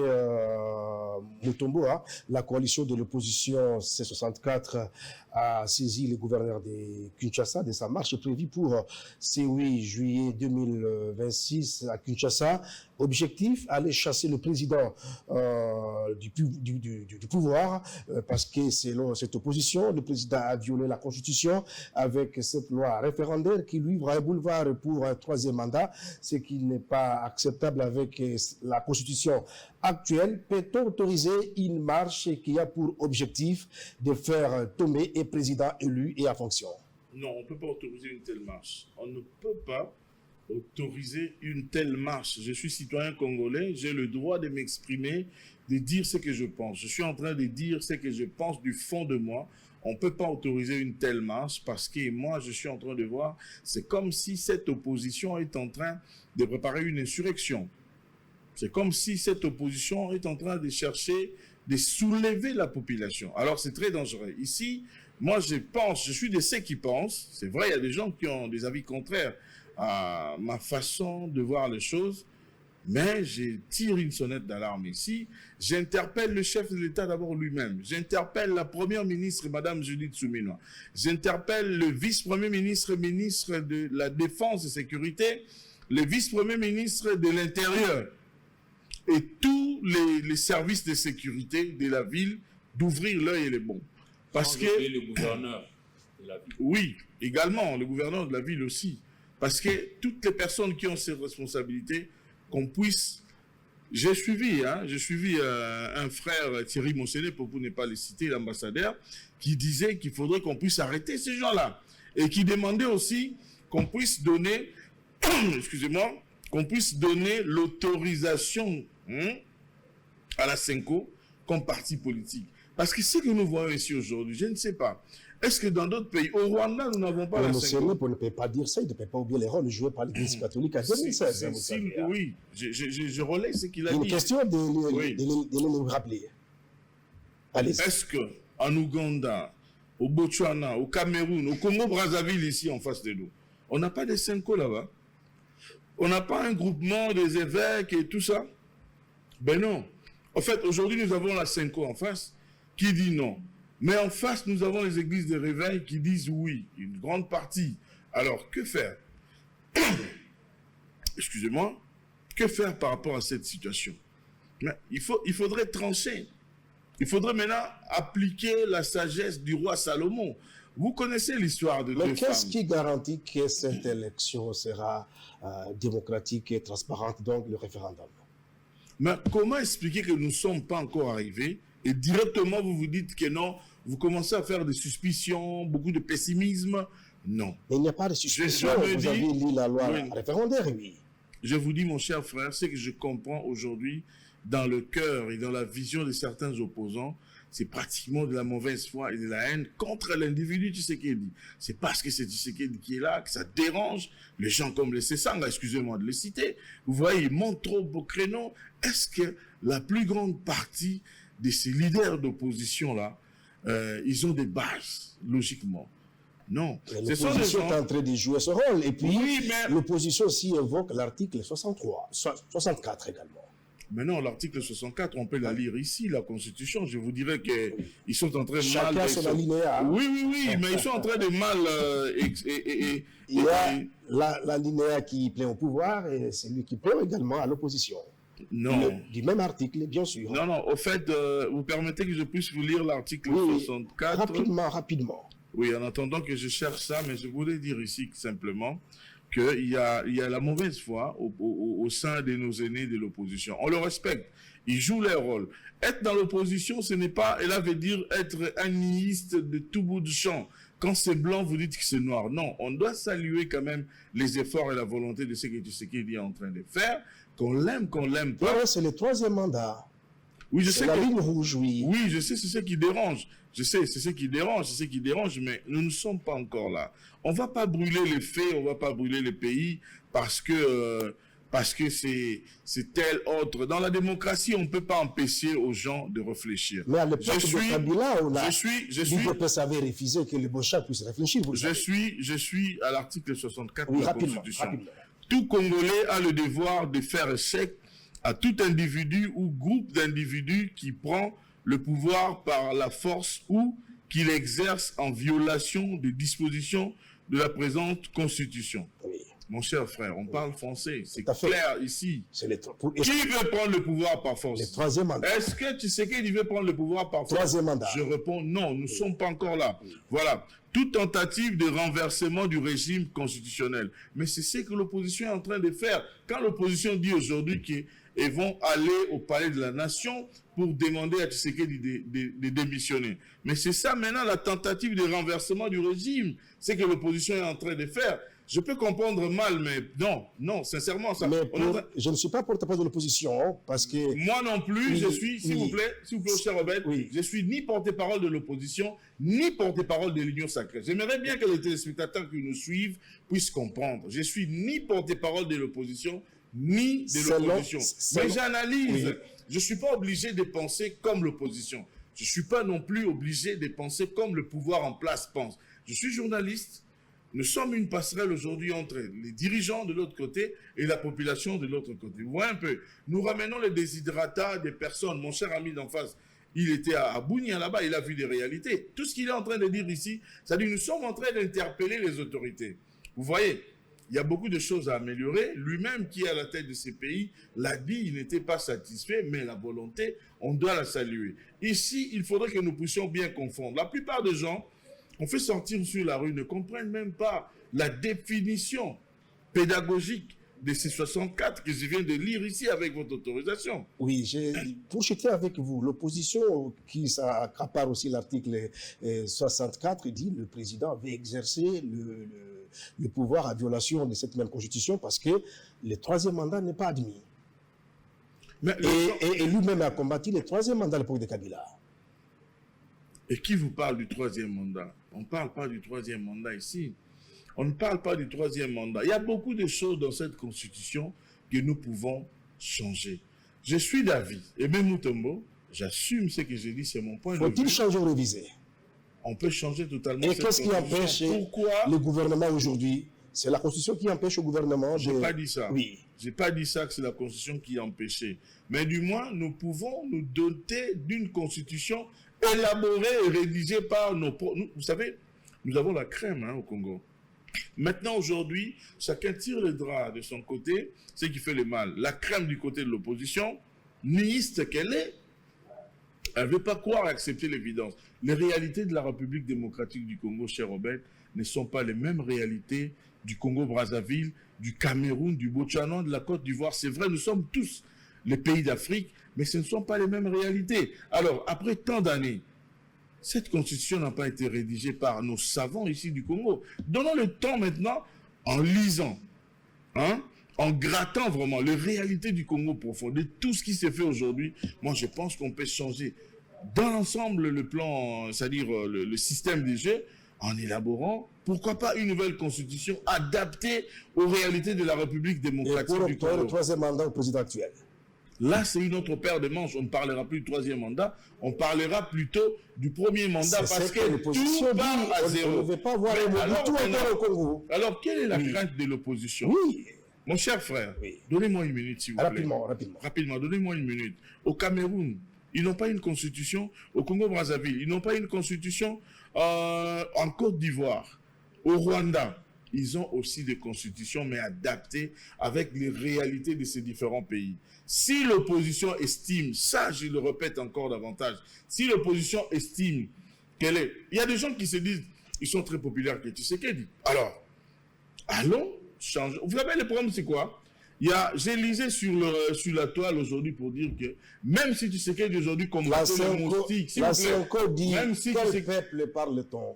Mutombo, la coalition de l'opposition C64 a saisi le gouverneur de Kinshasa de sa marche prévue pour ce 8 juillet 2026 à Kinshasa. Objectif, aller chasser le président du pouvoir, parce que selon cette opposition, le président a violé la Constitution avec cette loi référendaire qui lui ouvre un boulevard pour un troisième mandat, ce qui n'est pas acceptable avec la Constitution actuelle. Peut-on autoriser une marche qui a pour objectif de faire tomber un président élu et en fonction? Non, on ne peut pas autoriser une telle marche. On ne peut pas autoriser une telle marche. Je suis citoyen congolais, j'ai le droit de m'exprimer, de dire ce que je pense. Je suis en train de dire ce que je pense du fond de moi. On ne peut pas autoriser une telle marche parce que moi, je suis en train de voir, c'est comme si cette opposition est en train de préparer une insurrection. C'est comme si cette opposition est en train de chercher de soulever la population. Alors, c'est très dangereux. Ici, moi, je suis de ceux qui pensent, c'est vrai, il y a des gens qui ont des avis contraires à ma façon de voir les choses, Mais je tire une sonnette d'alarme ici. J'interpelle le chef de l'État d'abord lui-même. J'interpelle la première ministre, Madame Judith Suminwa. J'interpelle le vice-premier ministre, ministre de la Défense et Sécurité, le vice-premier ministre de l'Intérieur et tous les services de sécurité de la ville d'ouvrir l'œil et les bons. Parce que le gouverneur de la ville. Oui, également, le gouverneur de la ville aussi. Parce que toutes les personnes qui ont ces responsabilités, qu'on puisse... J'ai suivi un frère, Thierry Monsené, pour ne pas le citer, l'ambassadeur, qui disait qu'il faudrait qu'on puisse arrêter ces gens-là. Et qui demandait aussi qu'on puisse donner, excusez-moi, qu'on puisse donner l'autorisation à la Senko comme parti politique. Parce que ce que nous voyons ici aujourd'hui, je ne sais pas. Est-ce que dans d'autres pays, au Rwanda, nous n'avons pas la Senko? On ne peut pas dire ça, il ne peut pas oublier les rôles joués par l'Église catholique à 2016. Oui, je relais ce qu'il a dit. Une question de le rappeler. Est-ce qu'en Ouganda, au Botswana, au Cameroun, au Congo-Brazzaville, ici en face de nous, on n'a pas de Senko là-bas? On n'a pas un groupement des évêques et tout ça? Ben non. En fait, aujourd'hui, nous avons la Senko en face qui dit non. Mais en face, nous avons les églises de réveil qui disent oui, une grande partie. Alors, que faire? Excusez-moi, que faire par rapport à cette situation? Mais il faudrait trancher. Il faudrait maintenant appliquer la sagesse du roi Salomon. Vous connaissez l'histoire de deux femmes. Mais qu'est-ce qui garantit que cette élection sera démocratique et transparente, donc le référendum? Mais comment expliquer que nous ne sommes pas encore arrivés et directement vous vous dites que non, vous commencez à faire des suspicions, beaucoup de pessimisme? Non. Mais il n'y a pas de suspicion. Vous avez lu la loi référendaire, oui. Je vous dis, mon cher frère, ce que je comprends aujourd'hui dans le cœur et dans la vision de certains opposants, c'est pratiquement de la mauvaise foi et de la haine contre l'individu Tshisekedi. C'est parce que c'est Tshisekedi qui est là que ça dérange les gens comme les Sessanga, excusez-moi de les citer. Vous voyez, ils montent trop au créneau. Est-ce que la plus grande partie de ces leaders d'opposition-là, ils ont des bases, logiquement? Non. L'opposition est en train de jouer ce rôle. Et puis, l'opposition aussi évoque l'article 64 également. Mais non, l'article 64, on peut la lire ici, la Constitution. Je vous dirais qu'ils sont en train de Chacun son alinéa. Oui, mais ils sont en train de mal... Il y a l'alinéa qui plaît au pouvoir et celui qui plaît également à l'opposition. Non. Du même article, bien sûr. Non, au fait, vous permettez que je puisse vous lire l'article 64? Rapidement. Oui, en attendant que je cherche ça, mais je voulais dire ici simplement qu'il y a la mauvaise foi au sein de nos aînés de l'opposition. On le respecte, ils jouent leur rôle. Être dans l'opposition, ce n'est pas, elle veut dire être un niiste de tout bout de champ. Quand c'est blanc, vous dites que c'est noir. Non, on doit saluer quand même les efforts et la volonté de ce que Tshisekedi est en train de faire, qu'on l'aime pas. Non, c'est le 3e mandat. Oui, je sais la ligne rouge, oui. Oui, je sais, c'est ce qui dérange. Je sais, c'est ce qui dérange, mais nous ne sommes pas encore là. On ne va pas brûler les faits, on ne va pas brûler les pays parce que c'est tel autre. Dans la démocratie, on ne peut pas empêcher aux gens de réfléchir. Mais à l'époque de Kabila, on a je savait refuser que le Bocha puisse réfléchir. Je suis à l'article 64 de la Constitution. Rapidement. Tout Congolais a le devoir de faire échec à tout individu ou groupe d'individus qui prend le pouvoir par la force ou qu'il exerce en violation des dispositions de la présente Constitution. Oui. Mon cher frère, on parle français, c'est clair ici. Qui veut prendre le pouvoir par force? Le 3e mandat. Est-ce que Tshisekedi veut prendre le pouvoir par force? 3e mandat. Je réponds non, nous ne sommes pas encore là. Voilà. Toute tentative de renversement du régime constitutionnel. Mais c'est ce que l'opposition est en train de faire. Quand l'opposition dit aujourd'hui qu'ils vont aller au palais de la nation pour demander à Tshisekedi de démissionner. Mais c'est ça maintenant la tentative de renversement du régime. C'est que l'opposition est en train de faire. Je peux comprendre mal, mais non, sincèrement, ça... Mais je ne suis pas porte-parole de l'opposition, parce que... Moi non plus, je suis, s'il vous plaît, cher Robert, je suis ni porte-parole de l'opposition, ni porte-parole de l'Union sacrée. J'aimerais bien que les téléspectateurs qui nous suivent puissent comprendre. Je suis ni porte-parole de l'opposition, ni de l'opposition. Mais j'analyse. Oui. Je ne suis pas obligé de penser comme l'opposition. Je ne suis pas non plus obligé de penser comme le pouvoir en place pense. Je suis journaliste. nous sommes une passerelle aujourd'hui entre les dirigeants de l'autre côté et la population de l'autre côté. Vous voyez un peu, nous ramenons les déshydratats des personnes. Mon cher ami d'en face, il était à Bounia là-bas, il a vu des réalités. Tout ce qu'il est en train de dire ici, c'est-à-dire nous sommes en train d'interpeller les autorités. Vous voyez, il y a beaucoup de choses à améliorer. Lui-même qui est à la tête de ces pays l'a dit, il n'était pas satisfait, mais la volonté, on doit la saluer. Ici, il faudrait que nous puissions bien confondre. La plupart des gens, on fait sortir sur la rue, ne comprennent même pas la définition pédagogique de ces 64 que je viens de lire ici avec votre autorisation. Oui, pour jeter avec vous, l'opposition qui accapare aussi l'article 64 dit que le président avait exercé le pouvoir à violation de cette même constitution parce que le troisième mandat n'est pas admis. Mais et lui-même a combattu le troisième mandat à l'époque de Kabila. Et qui vous parle du troisième mandat? On ne parle pas du troisième mandat ici. On ne parle pas du troisième mandat. Il y a beaucoup de choses dans cette constitution que nous pouvons changer. Je suis d'avis, et même Mutombo, j'assume ce que j'ai dit, c'est mon point de vue. Faut-il changer ou réviser? On peut changer totalement et cette qu'est-ce qui empêche le gouvernement aujourd'hui? C'est la constitution qui empêche au gouvernement de... Je n'ai pas dit ça. Oui. Je n'ai pas dit ça que c'est la constitution qui empêchait. Mais du moins, nous pouvons nous doter d'une constitution élaborée et rédigée par nos... Vous savez, nous avons la crème au Congo. Maintenant, aujourd'hui, chacun tire le drap de son côté, ce qui fait le mal. La crème du côté de l'opposition, niiste qu'elle est, elle ne veut pas croire et accepter l'évidence. Les réalités de la République démocratique du Congo, cher Robert, ne sont pas les mêmes réalités du Congo-Brazzaville, du Cameroun, du Botswana, de la Côte d'Ivoire. C'est vrai, nous sommes tous les pays d'Afrique, mais ce ne sont pas les mêmes réalités. Alors, après tant d'années, cette constitution n'a pas été rédigée par nos savants ici du Congo. Donnons le temps maintenant, en lisant, en grattant vraiment les réalités du Congo profond, de tout ce qui s'est fait aujourd'hui. Moi, je pense qu'on peut changer dans l'ensemble le plan, c'est-à-dire le système des jeux, en élaborant, pourquoi pas une nouvelle constitution adaptée aux réalités de la République démocratique du Congo. Et pour le troisième mandat au président actuel. Là, c'est une autre paire de manches. On ne parlera plus du troisième mandat, on parlera plutôt du premier mandat parce que tout part à zéro. On ne veut pas voir tout encore au Congo. Alors, quelle est la crainte de l'opposition? Oui. Mon cher frère, oui. Donnez-moi une minute, s'il vous plaît. Rapidement, donnez-moi une minute. Au Cameroun, ils n'ont pas une constitution. Au Congo-Brazzaville, ils n'ont pas une constitution. En Côte d'Ivoire, au Rwanda, ils ont aussi des constitutions, mais adaptées avec les réalités de ces différents pays. Si l'opposition estime, ça je le répète encore davantage, si l'opposition estime qu'elle est... Il y a des gens qui se disent, ils sont très populaires, que Tshisekedi. Alors, allons changer. Vous savez, le problème c'est quoi? J'ai lisé sur la toile aujourd'hui pour dire que même si Tshisekedi aujourd'hui combattait le moustique, même si quel peuple parle-t-on?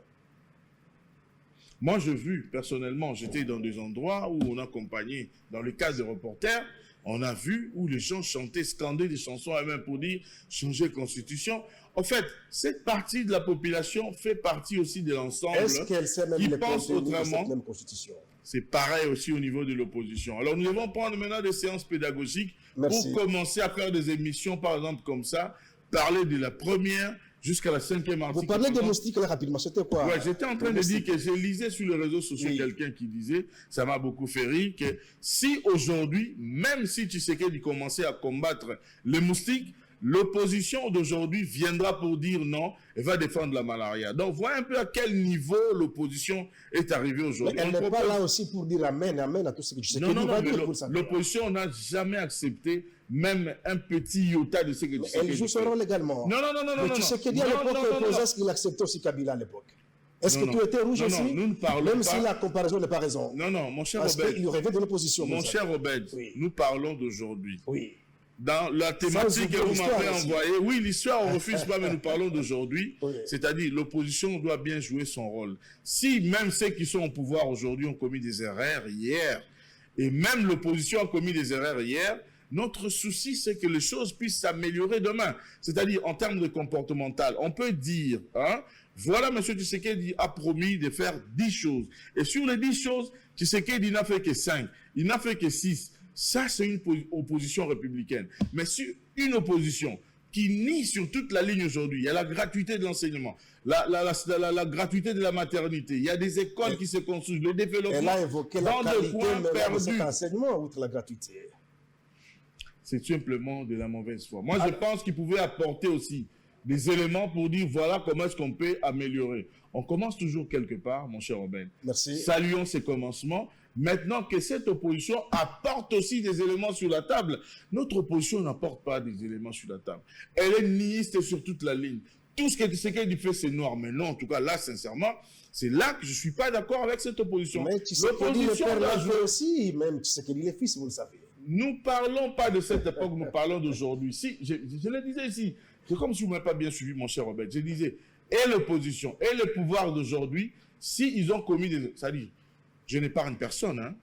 Moi, j'ai vu, personnellement, j'étais dans des endroits où on accompagnait, dans le cas des reporters, on a vu où les gens chantaient, scandaient des chansons même pour dire changer de constitution. En fait, cette partie de la population fait partie aussi de l'ensemble. Est-ce qu'elle sait même qui les pense autrement de cette même constitution? C'est pareil aussi au niveau de l'opposition. Alors, nous devons prendre maintenant des séances pédagogiques pour commencer à faire des émissions, par exemple, comme ça, parler de la première jusqu'à la 5e article. Vous parlez des moustiques là rapidement, c'était quoi? Ouais, j'étais en train de dire que j'ai lisé sur les réseaux sociaux quelqu'un qui disait, ça m'a beaucoup fait rire, que si aujourd'hui, même si Tshisekedi commençait à combattre les moustiques, l'opposition d'aujourd'hui viendra pour dire non et va défendre la malaria. Donc, voyez un peu à quel niveau l'opposition est arrivée aujourd'hui. Elle n'est pas là aussi pour dire amen à tout ce que Tshisekedi va dire. L'opposition n'a jamais accepté même un petit iota de ce que Tshisekedi Elle joue son rôle également. Non. Mais Tshisekedi à l'époque opposait ce qu'il acceptait aussi Kabila à l'époque. Est-ce que tout était rouge aussi? Nous ne parlons même pas... si la comparaison n'est pas raison. Non, mon cher Parce Robert. Parce qu'il rêvait de l'opposition. Mon cher Robert, nous parlons d'aujourd'hui. Oui. Dans la thématique que vous m'avez envoyée, oui, l'histoire, on ne refuse pas, mais nous parlons d'aujourd'hui. Oui. C'est-à-dire, l'opposition doit bien jouer son rôle. Si même ceux qui sont au pouvoir aujourd'hui ont commis des erreurs hier, et même l'opposition a commis des erreurs hier, notre souci, c'est que les choses puissent s'améliorer demain. C'est-à-dire, en termes de comportemental, on peut dire, voilà, M. Tshisekedi a promis de faire 10 choses. Et sur les 10 choses, Tshisekedi n'a fait que 5. Il n'a fait que 6. Ça, c'est une opposition républicaine. Mais sur une opposition qui nient sur toute la ligne aujourd'hui. Il y a la gratuité de l'enseignement, la gratuité de la maternité. Il y a des écoles qui se construisent, le développement. Elle a évoqué la qualité de cet enseignement outre la gratuité. C'est simplement de la mauvaise foi. Moi, je pense qu'il pouvait apporter aussi des éléments pour dire voilà comment est-ce qu'on peut améliorer. On commence toujours quelque part, mon cher Robin. Merci. Saluons ces commencements. Maintenant que cette opposition apporte aussi des éléments sur la table, notre opposition n'apporte pas des éléments sur la table. Elle est niiste sur toute la ligne. Tout ce qu'elle fait, c'est noir. Mais non, en tout cas, là, sincèrement, c'est là que je ne suis pas d'accord avec cette opposition. Mais Tshisekedi le père l'a fait aussi, même Tshisekedi le fils, vous le savez. Nous ne parlons pas de cette époque, nous parlons d'aujourd'hui. Si, je le disais ici, c'est comme si vous ne m'avez pas bien suivi, mon cher Robert. Je disais, et l'opposition, et le pouvoir d'aujourd'hui, s'ils ont commis des... C'est-à-dire, je n'épargne personne. Hein.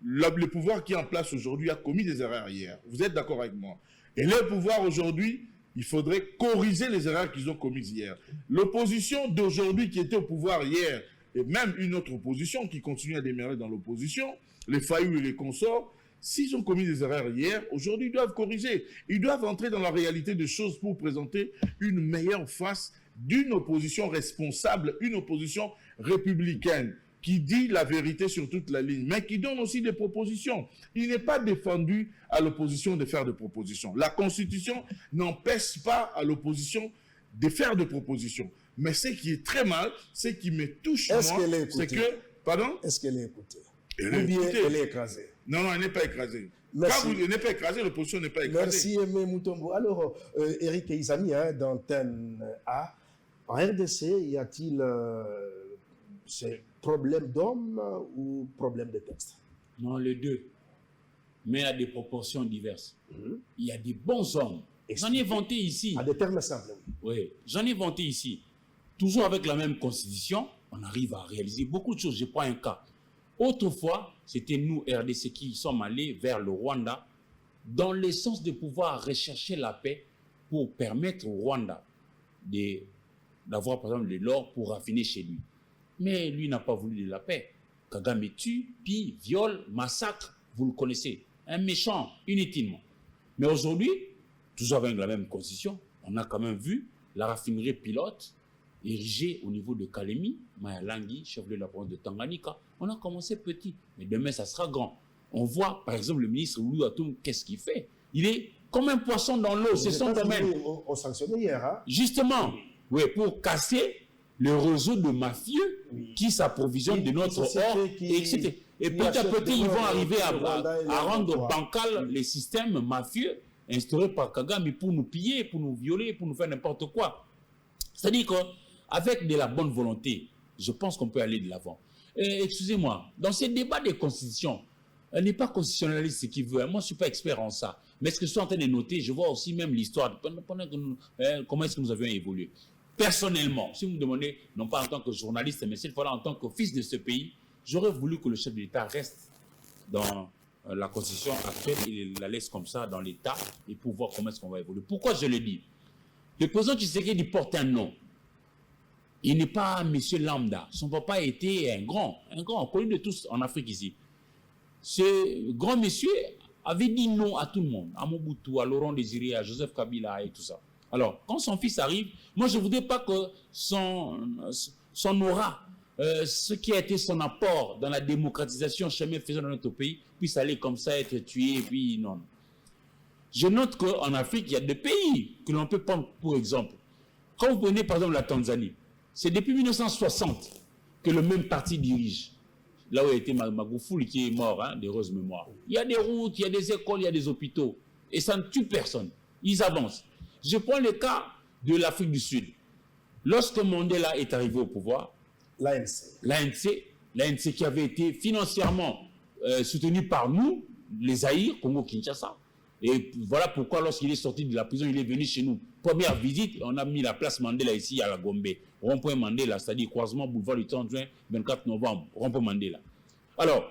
Le pouvoir qui est en place aujourd'hui a commis des erreurs hier. Vous êtes d'accord avec moi? Et le pouvoir aujourd'hui, il faudrait corriger les erreurs qu'ils ont commises hier. L'opposition d'aujourd'hui qui était au pouvoir hier, et même une autre opposition qui continue à demeurer dans l'opposition, les Fayoulou et les consorts, s'ils ont commis des erreurs hier, aujourd'hui, ils doivent corriger. Ils doivent entrer dans la réalité des choses pour présenter une meilleure face d'une opposition responsable, une opposition républicaine qui dit la vérité sur toute la ligne, mais qui donne aussi des propositions. Il n'est pas défendu à l'opposition de faire des propositions. La Constitution n'empêche pas à l'opposition de faire des propositions. Mais ce qui est très mal, ce qui me touche, moi, c'est que... Pardon? Est-ce qu'elle est écoutée? Ou bien elle est écrasée? Non, elle n'est pas écrasée. Merci. Quand elle n'est pas écrasée, l'opposition n'est pas écrasée. Merci, Aimé Moutombo. Alors, Eric et Isami, d'Antenne A, en RDC, y a-t-il ces problèmes d'hommes ou problèmes de texte? Non, les deux, mais à des proportions diverses. Il y a des bons hommes. J'en ai vanté ici. À des termes simples, oui. Oui, j'en ai vanté ici. Toujours avec la même constitution, on arrive à réaliser beaucoup de choses. Je prends un cas. Autrefois, c'était nous, RDC, qui sommes allés vers le Rwanda dans le sens de pouvoir rechercher la paix pour permettre au Rwanda d'avoir, par exemple, de l'or pour raffiner chez lui. Mais lui n'a pas voulu de la paix. Kagame tue, pille, viole, massacre, vous le connaissez. Un méchant, inutilement. Mais aujourd'hui, toujours avec la même constitution, on a quand même vu la raffinerie pilote érigée au niveau de Kalemi, Mayalangui, chef de la province de Tanganyika. On a commencé petit, mais demain, ça sera grand. On voit, par exemple, le ministre Oulou Atoum, qu'est-ce qu'il fait? Il est comme un poisson dans l'eau, c'est son domaine. On sanctionnait hier, hein? Justement, oui, pour casser le réseau de mafieux qui s'approvisionnent de notre or, etc. Et petit à petit, ils vont arriver à rendre bancal les systèmes mafieux instaurés par Kagame pour nous piller, pour nous violer, pour nous faire n'importe quoi. C'est-à-dire qu'avec de la bonne volonté, je pense qu'on peut aller de l'avant. Excusez-moi, dans ces débats de constitution, elle n'est pas constitutionnaliste ce qu'il veut. Moi, je ne suis pas expert en ça. Mais ce que je suis en train de noter, je vois aussi même l'histoire. Comment est-ce que nous avions évolué? Personnellement, si vous me demandez, non pas en tant que journaliste, mais cette fois-là en tant que fils de ce pays, j'aurais voulu que le chef de l'État reste dans la constitution actuelle, il la laisse comme ça dans l'État et pour voir comment est-ce qu'on va évoluer. Pourquoi je le dis? Le président Tshisekedi porte un nom. Il n'est pas monsieur lambda. Son papa était un grand, connu de tous en Afrique ici. Ce grand monsieur avait dit non à tout le monde, à Mobutu, à Laurent Désiré, à Joseph Kabila et tout ça. Alors, quand son fils arrive, moi je ne voudrais pas que son aura, ce qui a été son apport dans la démocratisation chemin faisant dans notre pays, puisse aller comme ça, être tué, puis non. Je note qu'en Afrique, il y a des pays que l'on peut prendre pour exemple. Quand vous prenez par exemple la Tanzanie, c'est depuis 1960 que le même parti dirige. Là où a été Magufuli qui est mort, hein, d'heureuse mémoire. Il y a des routes, il y a des écoles, il y a des hôpitaux. Et ça ne tue personne. Ils avancent. Je prends le cas de l'Afrique du Sud. Lorsque Mandela est arrivé au pouvoir, l'ANC qui avait été financièrement soutenu par nous, les Zaïre, Congo-Kinshasa. Et voilà pourquoi lorsqu'il est sorti de la prison, il est venu chez nous. Première visite, on a mis la place Mandela ici à la Gombe. Rond-point Mandela, c'est-à-dire croisement boulevard du 30 juin, 24 novembre, rond-point Mandela. Alors,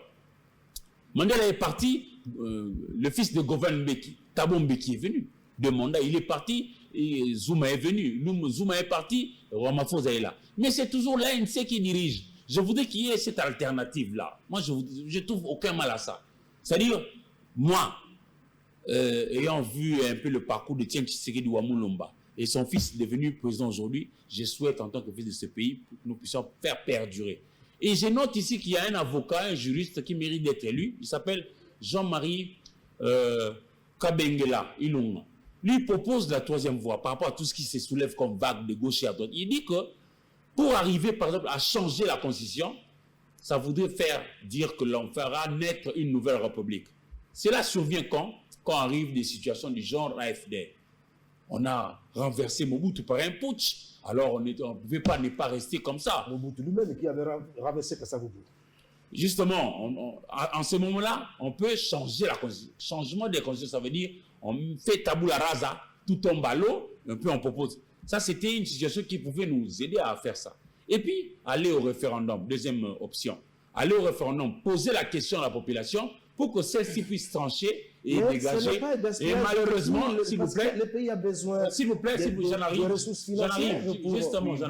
Mandela est parti, le fils de Govan Mbeki, Thabo Mbeki est venu. De mandat, il est parti, et Zuma est venu. Zuma est parti, Ramaphosa est là. Mais c'est toujours l'ANC qui dirige. Je voudrais qu'il y ait cette alternative-là. Moi, je trouve aucun mal à ça. C'est-à-dire, moi, ayant vu un peu le parcours de Tien Tshisekedi Wamulomba et son fils devenu président aujourd'hui, je souhaite en tant que fils de ce pays que nous puissions faire perdurer. Et je note ici qu'il y a un avocat, un juriste qui mérite d'être élu. Il s'appelle Jean-Marie Kabengela Ilunga. Lui propose la troisième voie par rapport à tout ce qui se soulève comme vague de gauche et à droite. Il dit que pour arriver, par exemple, à changer la constitution, ça voudrait faire dire que l'on fera naître une nouvelle république. Cela survient quand arrivent des situations du genre AFD. On a renversé Mobutu par un putsch. Alors on ne pouvait pas ne pas rester comme ça. Mobutu lui-même qui avait renversé Kasavubu. Justement, en ce moment-là, on peut changer la constitution. Changement des constitutions, ça veut dire on fait tabula rasa, tout tombe à l'eau, et puis on propose. Ça, c'était une situation qui pouvait nous aider à faire ça. Et puis, aller au référendum, deuxième option. Aller au référendum, poser la question à la population pour que celle-ci puisse trancher et dégager. Et malheureusement, s'il vous plaît, le pays a besoin j'en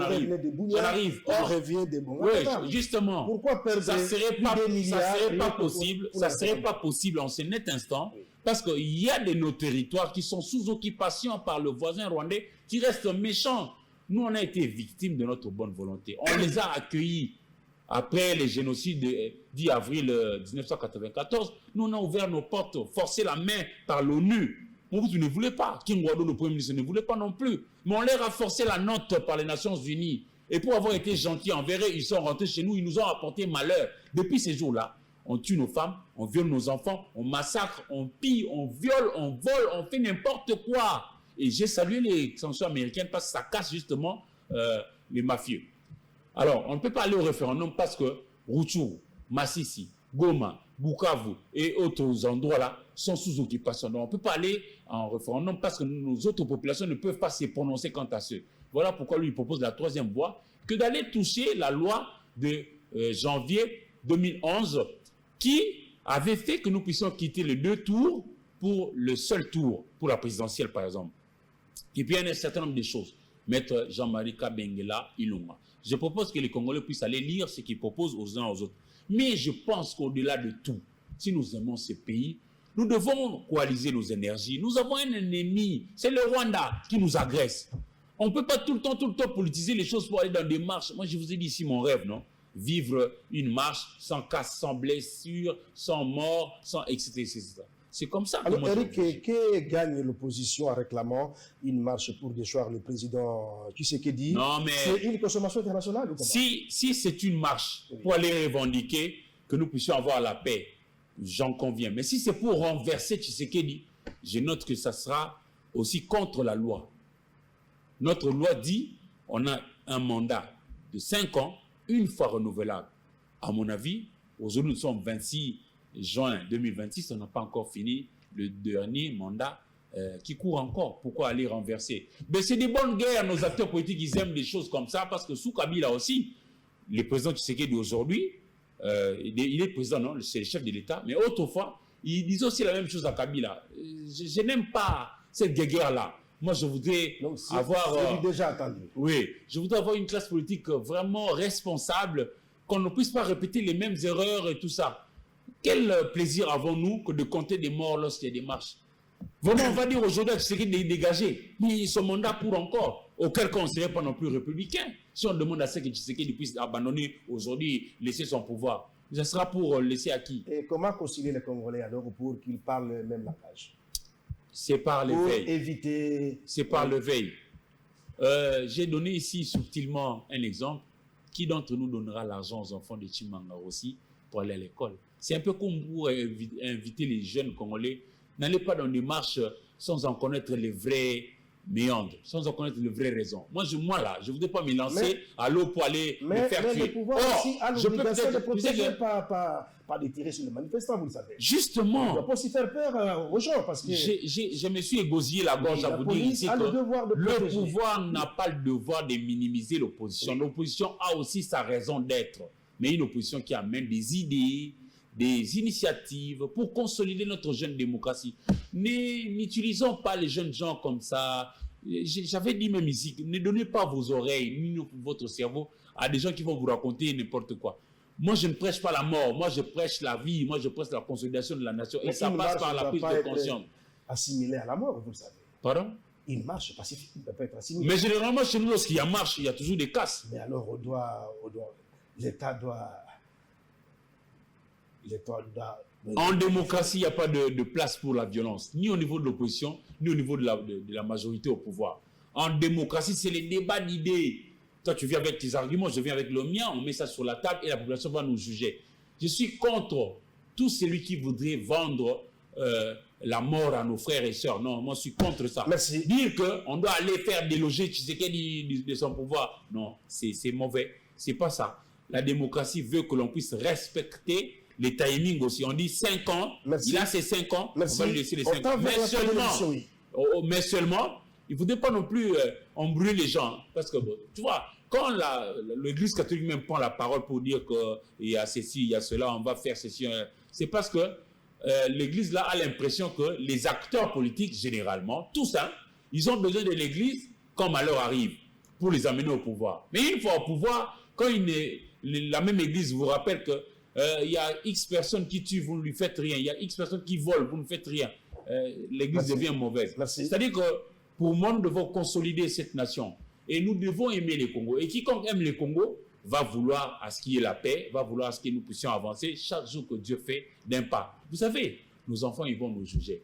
arrive. On revient des bons. Oui, justement. Pourquoi perdre ça serait pas possible. Ça serait pas possible en ce net instant, parce qu'il y a de nos territoires qui sont sous occupation par le voisin rwandais qui restent méchants. Nous, on a été victimes de notre bonne volonté. On les a accueillis. Après les génocides du 10 avril 1994, nous on a ouvert nos portes, forcé la main par l'ONU. Mobutu ne voulait pas. King Wado, le Premier ministre, ne voulait pas non plus. Mais on leur a forcé la note par les Nations Unies. Et pour avoir été gentils envers eux, ils sont rentrés chez nous, ils nous ont apporté malheur. Depuis ces jours-là, on tue nos femmes, on viole nos enfants, on massacre, on pille, on viole, on vole, on fait n'importe quoi. Et j'ai salué les sanctions américaines parce que ça casse justement les mafieux. Alors, on ne peut pas aller au référendum parce que Rutshuru, Masisi, Goma, Bukavu et autres endroits là sont sous occupation. Donc, on ne peut pas aller en référendum parce que nos autres populations ne peuvent pas se prononcer quant à ce. Voilà pourquoi lui il propose la troisième voie, que d'aller toucher la loi de janvier 2011 qui avait fait que nous puissions quitter les 2 tours pour le seul tour, pour la présidentielle par exemple. Et puis il y a un certain nombre de choses. Maître Jean-Marie Kabengela Ilunga. Je propose que les Congolais puissent aller lire ce qu'ils proposent aux uns aux autres. Mais je pense qu'au-delà de tout, si nous aimons ce pays, nous devons coaliser nos énergies. Nous avons un ennemi, c'est le Rwanda qui nous agresse. On ne peut pas tout le temps politiser les choses pour aller dans des marches. Moi, je vous ai dit ici mon rêve, non? Vivre une marche sans casse, sans blessure, sans mort, sans etc. etc. C'est comme ça. Alors, Eric, que gagne l'opposition en réclamant une marche pour déchoir le président Tshisekedi? Non, mais c'est une consommation internationale ou comment? Si c'est une marche pour aller revendiquer que nous puissions avoir la paix, j'en conviens. Mais si c'est pour renverser Tshisekedi, je note que ça sera aussi contre la loi. Notre loi dit on a un mandat de 5 ans, une fois renouvelable. À mon avis, aujourd'hui nous sommes 26 juin 2026, on n'a pas encore fini le dernier mandat qui court encore. Pourquoi aller renverser? Mais c'est des bonnes guerres, nos acteurs politiques, ils aiment des choses comme ça, parce que sous Kabila aussi, le président Tshisekedi d'aujourd'hui, il est président, non, c'est le chef de l'État, mais autrefois, il disait aussi la même chose à Kabila. Je n'aime pas cette guerre-là. Moi, je voudrais avoir... déjà attendu. Oui, je voudrais avoir une classe politique vraiment responsable, qu'on ne puisse pas répéter les mêmes erreurs et tout ça. Quel plaisir avons-nous que de compter des morts lorsqu'il y a des marches? Vraiment, on va dire aujourd'hui à Tshisekedi de dégager. Mais son mandat pour encore. Auquel cas, on ne serait pas non plus républicain. Si on demande à ce que Tshisekedi puisse abandonner aujourd'hui, laisser son pouvoir, ça sera pour laisser à qui? Et comment concilier les Congolais alors pour qu'ils parlent le même langage? C'est par l'éveil. Pour éviter... C'est par l'éveil. J'ai donné ici subtilement un exemple. Qui d'entre nous donnera l'argent aux enfants de Chimanga aussi pour aller à l'école? C'est un peu comme pour inviter les jeunes Congolais. N'allez pas dans des marches sans en connaître les vrais méandres, sans en connaître les vraies raisons. Moi là, je ne voudrais pas me lancer à l'eau pour aller me faire tuer. Mais le pouvoir aussi a l'obligation de protéger, pas de tirer sur les manifestants, vous le savez. Justement. On ne doit pas aussi faire peur aux gens parce que... Je me suis égosillé la gorge à vous dire ici que le pouvoir n'a pas le devoir de minimiser l'opposition. Oui. L'opposition a aussi sa raison d'être. Mais une opposition qui amène des idées, des initiatives pour consolider notre jeune démocratie. N'utilisons pas les jeunes gens comme ça. J'avais dit même ici, ne donnez pas vos oreilles ni votre cerveau à des gens qui vont vous raconter n'importe quoi. Moi, je ne prêche pas la mort. Moi, je prêche la vie. Moi, je prêche la consolidation de la nation. Et ça passe par la prise de conscience. assimilé à la mort, vous le savez. Pardon? Une marche pacifique ne peut pas être assimilée. Mais généralement, chez nous, lorsqu'il y a marche, il y a toujours des casses. Mais alors, l'État doit... En démocratie, il n'y a pas de place pour la violence, ni au niveau de l'opposition, ni au niveau de la majorité au pouvoir. En démocratie, c'est les débats d'idées. Toi, tu viens avec tes arguments, je viens avec le mien, on met ça sur la table et la population va nous juger. Je suis contre tout celui qui voudrait vendre la mort à nos frères et sœurs. Non, moi, je suis contre ça. Merci. Dire qu'on doit aller faire déloger Tshisekedi de son pouvoir, non, c'est mauvais. C'est pas ça. La démocratie veut que l'on puisse respecter les timings aussi. On dit 5 ans, Merci. il a ses 5 ans, Merci. on va lui laisser les 5 ans. Mais seulement, il ne faudrait pas non plus embrouiller les gens. Parce que, tu vois, quand l'Église catholique même prend la parole pour dire qu'il y a ceci, il y a cela, on va faire ceci, c'est parce que l'Église là a l'impression que les acteurs politiques, généralement, tous, ils ont besoin de l'Église quand malheur arrive, pour les amener au pouvoir. Mais une fois au pouvoir, quand la même Église vous rappelle que il y a X personnes qui tuent, vous ne lui faites rien. Il y a X personnes qui volent, vous ne faites rien. L'Église devient mauvaise. C'est-à-dire que pour moi, nous devons consolider cette nation. Et nous devons aimer les Congos. Et quiconque aime les Congos va vouloir à ce qu'il y ait la paix, va vouloir à ce que nous puissions avancer chaque jour que Dieu fait d'un pas. Vous savez, nos enfants, ils vont nous juger.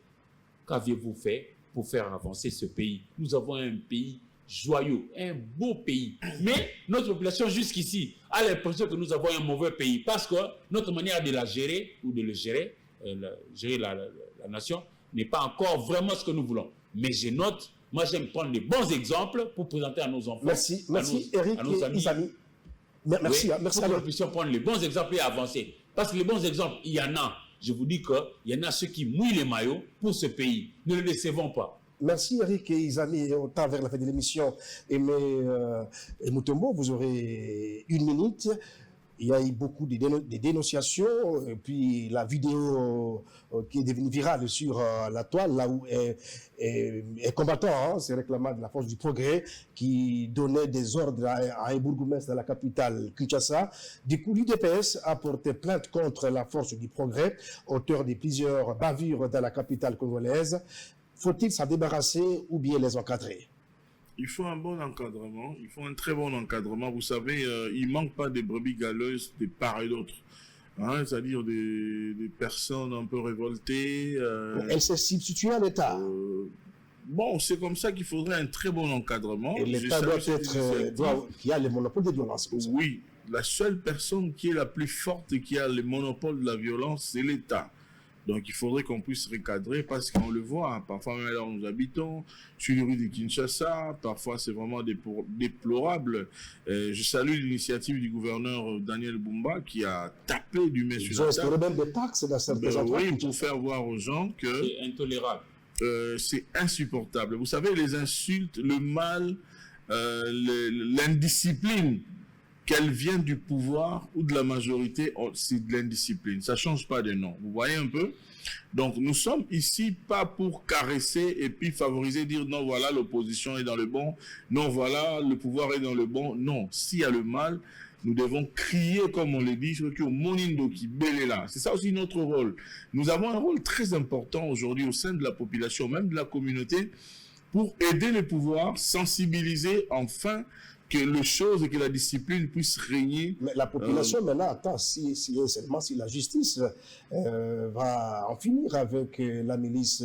Qu'aviez-vous fait pour faire avancer ce pays? Nous avons un pays joyeux, un beau pays. Mais notre population jusqu'ici a l'impression que nous avons un mauvais pays parce que notre manière de la gérer ou de le gérer, gérer la nation n'est pas encore vraiment ce que nous voulons. Mais je note, moi j'aime prendre les bons exemples pour présenter à nos enfants. Merci, Eric à nos amis. Isami. Merci, oui, merci. Pour que nous puissions prendre les bons exemples et avancer. Parce que les bons exemples, il y en a. Je vous dis qu'il y en a ceux qui mouillent les maillots pour ce pays. Ne les décevons pas. Merci Eric et Isami. On tend vers la fin de l'émission. Et Mutombo, vous aurez 1 minute. Il y a eu beaucoup de dénonciations. Et puis la vidéo qui est devenue virale sur la toile, là où est combattant, c'est réclamant de la force du progrès, qui donnait des ordres à un bourgmestre de la capitale, Kinshasa. Du coup, l'UDPS a porté plainte contre la force du progrès, auteur de plusieurs bavures dans la capitale congolaise. Faut-il s'en débarrasser ou bien les encadrer? Il faut un bon encadrement, il faut un très bon encadrement. Vous savez, il ne manque pas des brebis galeuses de part et d'autre. C'est-à-dire des personnes un peu révoltées. Elles se substituent à l'État. Bon, c'est comme ça qu'il faudrait un très bon encadrement. Et l'État qui a le monopole de violence. Oui, la seule personne qui est la plus forte et qui a le monopole de la violence, c'est l'État. Donc, il faudrait qu'on puisse recadrer parce qu'on le voit. Parfois, même là où nous habitons, sur les rues de Kinshasa, parfois, c'est vraiment déplorable. Je salue l'initiative du gouverneur Daniel Bumba qui a tapé du main sur la table. Ils ont même des taxes dans certains endroits. Oui, pour faire voir aux gens que c'est intolérable. C'est insupportable. Vous savez, les insultes, le mal, l'indiscipline, qu'elle vienne du pouvoir ou de la majorité, c'est de l'indiscipline. Ça ne change pas de nom. Vous voyez un peu? Donc, nous sommes ici pas pour caresser et puis favoriser, dire non, voilà, l'opposition est dans le bon, non, voilà, le pouvoir est dans le bon. Non, s'il y a le mal, nous devons crier, comme on le dit, au Monindo qui belle là. C'est ça aussi notre rôle. Nous avons un rôle très important aujourd'hui au sein de la population, même de la communauté, pour aider le pouvoir, sensibiliser enfin que les choses et que la discipline puisse régner. Mais la population maintenant attend seulement si la justice va en finir avec la milice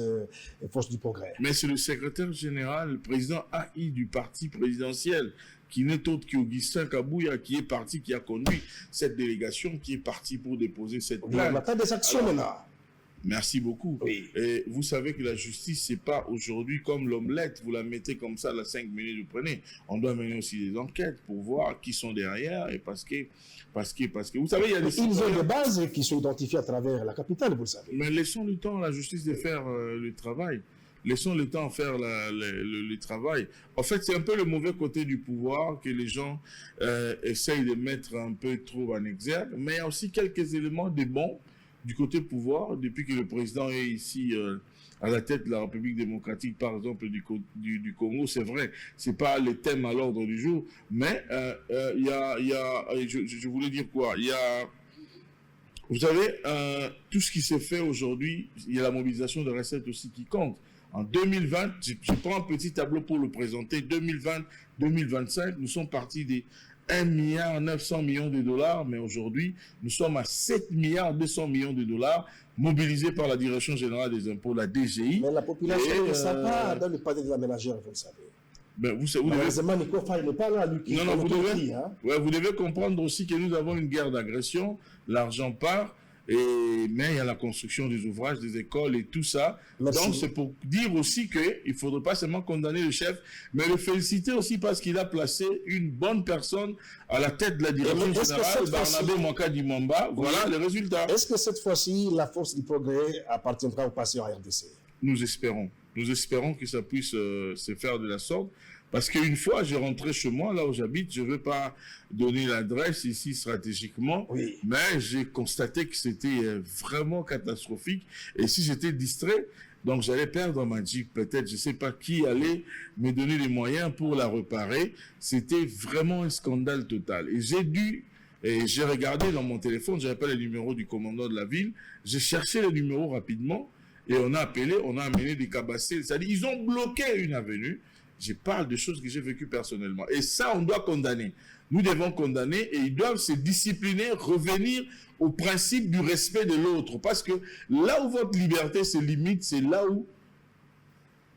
Force du Progrès. Mais c'est le secrétaire général, le président AI du parti présidentiel, qui n'est autre qu'Augustin Kabouya, qui est parti, qui a conduit cette délégation, qui est parti pour déposer cette plainte. On attend des actions maintenant. Merci beaucoup. Oui. Et vous savez que la justice, c'est pas aujourd'hui comme l'omelette, vous la mettez comme ça, à 5 minutes, vous prenez. On doit mener aussi des enquêtes pour voir qui sont derrière et parce que vous savez, il y a des Ils ont des bases qui sont identifiées à travers la capitale, vous le savez. Mais laissons le temps à la justice de faire le travail. Laissons le temps faire le travail. En fait, c'est un peu le mauvais côté du pouvoir que les gens essayent de mettre un peu trop en exergue. Mais il y a aussi quelques éléments de bons du côté pouvoir, depuis que le président est ici à la tête de la République démocratique, par exemple, du Congo. C'est vrai, c'est pas le thème à l'ordre du jour, mais je voulais dire quoi? Il y a Vous savez, tout ce qui s'est fait aujourd'hui, il y a la mobilisation de recettes aussi qui compte. En 2020, je prends un petit tableau pour le présenter. 2020-2025, nous sommes partis des 1,9 milliard de dollars, mais aujourd'hui, nous sommes à 7,2 milliards de dollars mobilisés par la Direction générale des impôts, la DGI. Mais la population ne sait pas dans le panier de la ménagère, vous le savez. Ben, vous devez... Malheureusement, Nico Faye n'est pas là, lui. Non, vous devez comprendre aussi que nous avons une guerre d'agression, l'argent part, mais il y a la construction des ouvrages, des écoles et tout ça. Merci. Donc, c'est pour dire aussi qu'il ne faudrait pas seulement condamner le chef, mais le féliciter aussi parce qu'il a placé une bonne personne à la tête de la direction générale, Barnabé Mwaka-Dimamba. Voilà les résultats. Est-ce que cette fois-ci, la force du progrès appartiendra au passé en RDC? Nous espérons. Nous espérons que ça puisse se faire de la sorte. Parce qu'une fois, j'ai rentré chez moi, là où j'habite, je ne veux pas donner l'adresse ici stratégiquement, oui, mais j'ai constaté que c'était vraiment catastrophique. Et si j'étais distrait, donc j'allais perdre ma Jeep, peut-être, je ne sais pas qui allait me donner les moyens pour la réparer. C'était vraiment un scandale total. Et j'ai regardé dans mon téléphone, je n'avais pas le numéro du commandant de la ville, j'ai cherché le numéro rapidement, et on a appelé, on a amené des cabassés, c'est-à-dire ils ont bloqué une avenue. Je parle de choses que j'ai vécues personnellement. Et ça, on doit condamner. Nous devons condamner et ils doivent se discipliner, revenir au principe du respect de l'autre. Parce que là où votre liberté se limite, c'est là où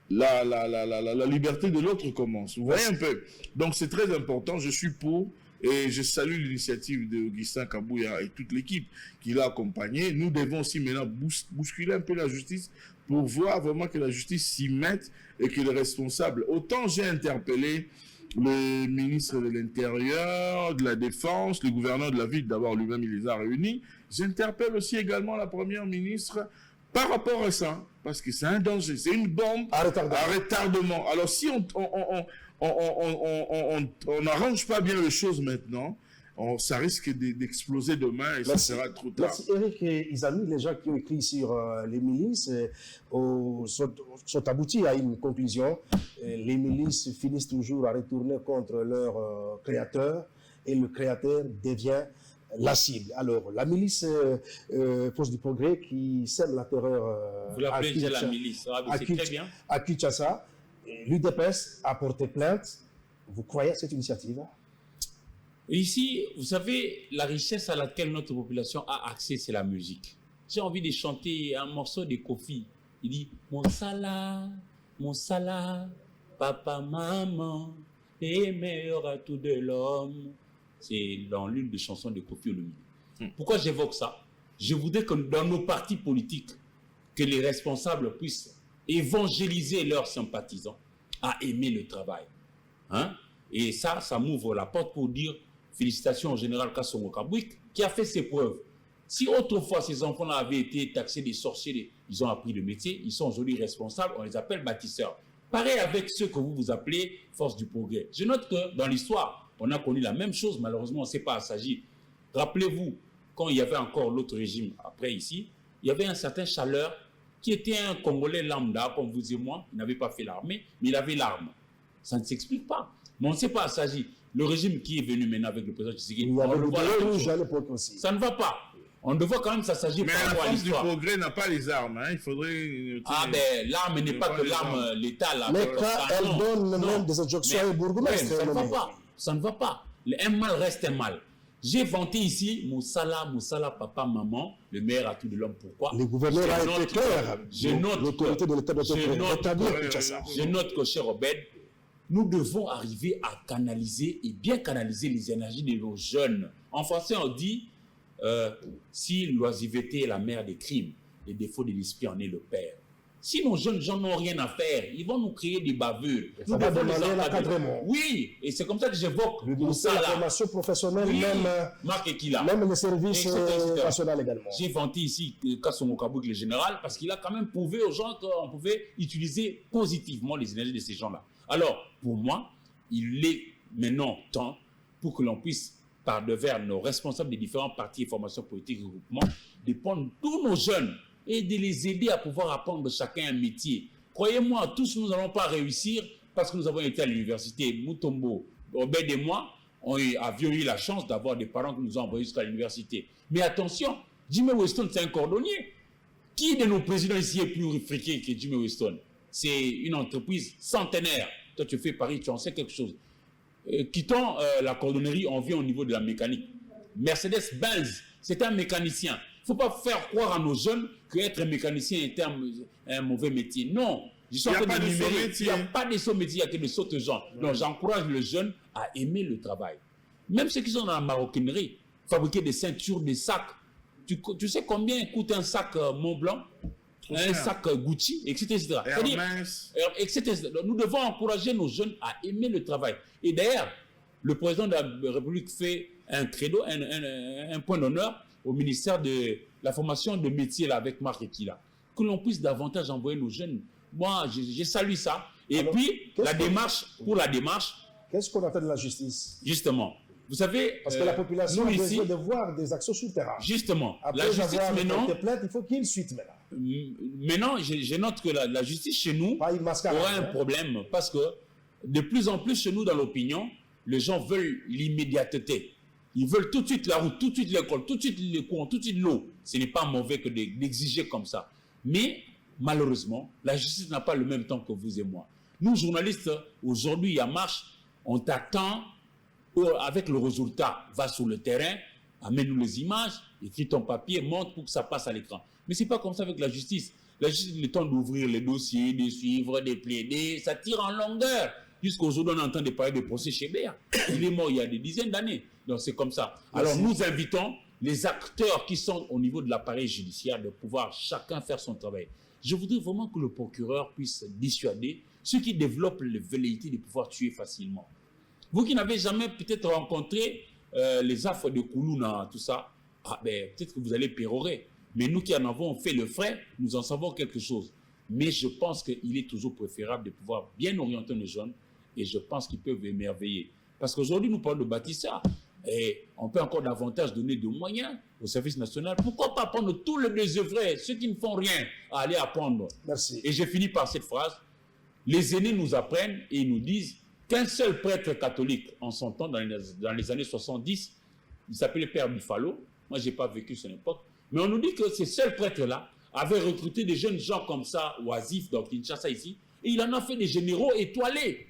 la liberté de l'autre commence. Vous voyez un peu? Donc c'est très important, je suis pour. Et je salue l'initiative d'Augustin Kabouya et toute l'équipe qui l'a accompagné. Nous devons aussi maintenant bousculer un peu la justice pour voir vraiment que la justice s'y mette et que les responsables... Autant j'ai interpellé le ministre de l'Intérieur, de la Défense, le gouverneur de la ville, d'abord lui-même il les a réunis. J'interpelle aussi également la première ministre par rapport à ça, parce que c'est un danger, c'est une bombe à retardement. Alors si on n'arrange pas bien les choses maintenant, ça risque d'exploser demain et ça sera trop tard. Merci Eric et Isami, les gens qui ont écrit sur les milices sont aboutis à une conclusion. Les milices finissent toujours à retourner contre leur créateur et le créateur devient la cible. Alors, la milice Force du Progrès qui sème la terreur vous l'appelez déjà la milice, c'est très bien. À Kinshasa, l'UDPS a porté plainte. Vous croyez à cette initiative? Ici, vous savez, la richesse à laquelle notre population a accès, c'est la musique. J'ai envie de chanter un morceau de Kofi. Il dit « Mon salah, papa, maman, et meilleur à tout de l'homme ». C'est dans l'une des chansons de Kofi Olomide. Pourquoi j'évoque ça? Je voudrais que dans nos partis politiques, que les responsables puissent évangéliser leurs sympathisants à aimer le travail. Hein? Et ça m'ouvre la porte pour dire félicitations au général Kassongo Kabouik qui a fait ses preuves. Si autrefois ces enfants-là avaient été taxés des sorciers, ils ont appris le métier, ils sont aujourd'hui responsables, on les appelle bâtisseurs. Pareil avec ceux que vous appelez Force du Progrès. Je note que dans l'histoire, on a connu la même chose, malheureusement on ne sait pas s'agir. Rappelez-vous, quand il y avait encore l'autre régime après ici, il y avait un certain Chaleur qui était un Congolais lambda, comme vous et moi, il n'avait pas fait l'armée, mais il avait l'arme. Ça ne s'explique pas. Mais on ne sait pas s'agir. Le régime qui est venu maintenant avec le président Tshisekedi, ça ne va pas. On devrait quand même s'agir par rapport à l'histoire. Mais la Force du Progrès n'a pas les armes. Hein. Il faudrait... ben l'arme n'est pas que l'arme létale. Mais quand elle donne même des injonctions au bourgmestre, ça ne va pas. Ça ne va pas. Un mal reste un mal. J'ai vanté ici Moussala, papa, maman, le meilleur atout de l'homme. Pourquoi? Le gouverneur a été clair. L'autorité de l'État doit être rétablie. Je note que, cher Obed, nous devons arriver à canaliser et bien canaliser les énergies de nos jeunes. En français, on dit si l'oisiveté est la mère des crimes, les défauts de l'esprit en est le père. Si nos jeunes gens n'ont rien à faire, ils vont nous créer des bavures. Ça va demander l'encadrement. Oui, et c'est comme ça que j'évoque la formation professionnelle, oui, même le service national également. J'ai vanté ici Kassongo Kabouik, le général, parce qu'il a quand même prouvé aux gens qu'on pouvait utiliser positivement les énergies de ces gens-là. Alors, pour moi, il est maintenant temps pour que l'on puisse, par devers nos responsables des différents partis et formations politiques et groupements, de prendre tous nos jeunes et de les aider à pouvoir apprendre chacun un métier. Croyez-moi, tous nous n'allons pas réussir parce que nous avons été à l'université. Mutombo, Obed et moi, avions eu la chance d'avoir des parents qui nous ont envoyés jusqu'à l'université. Mais attention, Jimmy Weston, c'est un cordonnier. Qui de nos présidents ici est plus friqué que Jimmy Weston? C'est une entreprise centenaire. Toi, tu fais Paris, tu en sais quelque chose. Quittons la cordonnerie, on vient au niveau de la mécanique. Mercedes-Benz, c'est un mécanicien. Il ne faut pas faire croire à nos jeunes qu'être mécanicien est un mauvais métier. Non. Il n'y a pas de saut métier. Il n'y a pas de saut métier, il n'y a que de sautes gens. Donc, j'encourage les jeunes à aimer le travail. Même ceux qui sont dans la maroquinerie, fabriquer des ceintures, des sacs. Tu sais combien coûte un sac Montblanc, un sac Gucci, etc. etc. Nous devons encourager nos jeunes à aimer le travail. Et d'ailleurs, le président de la République fait un credo, un point d'honneur au ministère de la formation de métier là, avec Marc Ekila. Que l'on puisse davantage envoyer nos jeunes. Moi, je salue ça. Et alors, puis, la démarche. Qu'est-ce qu'on attend de la justice? Justement. Vous savez, parce que la population a besoin de voir des actions sur le terrain. Justement. Après la justice, maintenant, plaintes, il faut qu'il y ait une suite maintenant. Maintenant, je note que la justice chez nous aura un problème parce que de plus en plus chez nous dans l'opinion, les gens veulent l'immédiateté. Ils veulent tout de suite la route, tout de suite l'école, tout de suite les courants, tout de suite l'eau. Ce n'est pas mauvais que d'exiger comme ça. Mais malheureusement, la justice n'a pas le même temps que vous et moi. Nous, journalistes, aujourd'hui, il y a marche, on t'attend. Avec le résultat, va sur le terrain, amène-nous les images, écris ton papier, montre pour que ça passe à l'écran. Mais ce n'est pas comme ça avec la justice. La justice, le temps d'ouvrir les dossiers, de suivre, de plaider, ça tire en longueur. Jusqu'aujourd'hui, on entend parler de procès chez Béa. Il est mort il y a des dizaines d'années. Donc c'est comme ça. Alors nous invitons les acteurs qui sont au niveau de l'appareil judiciaire de pouvoir chacun faire son travail. Je voudrais vraiment que le procureur puisse dissuader ceux qui développent les velléités de pouvoir tuer facilement. Vous qui n'avez jamais peut-être rencontré les affres de Koulouna, tout ça, peut-être que vous allez pérorer. Mais nous qui en avons fait le frais, nous en savons quelque chose. Mais je pense qu'il est toujours préférable de pouvoir bien orienter nos jeunes et je pense qu'ils peuvent émerveiller. Parce qu'aujourd'hui, nous parlons de bâtisseurs et on peut encore davantage donner de moyens au service national. Pourquoi pas prendre tous les désœuvrés, ceux qui ne font rien, à aller apprendre? Merci. Et j'ai fini par cette phrase. Les aînés nous apprennent et ils nous disent qu'un seul prêtre catholique, en son temps, dans les années 70, il s'appelait Père Buffalo. Moi, je n'ai pas vécu son époque. Mais on nous dit que ces seuls prêtres-là avaient recruté des jeunes gens comme ça, oisifs, dans Kinshasa ici, et il en a fait des généraux étoilés.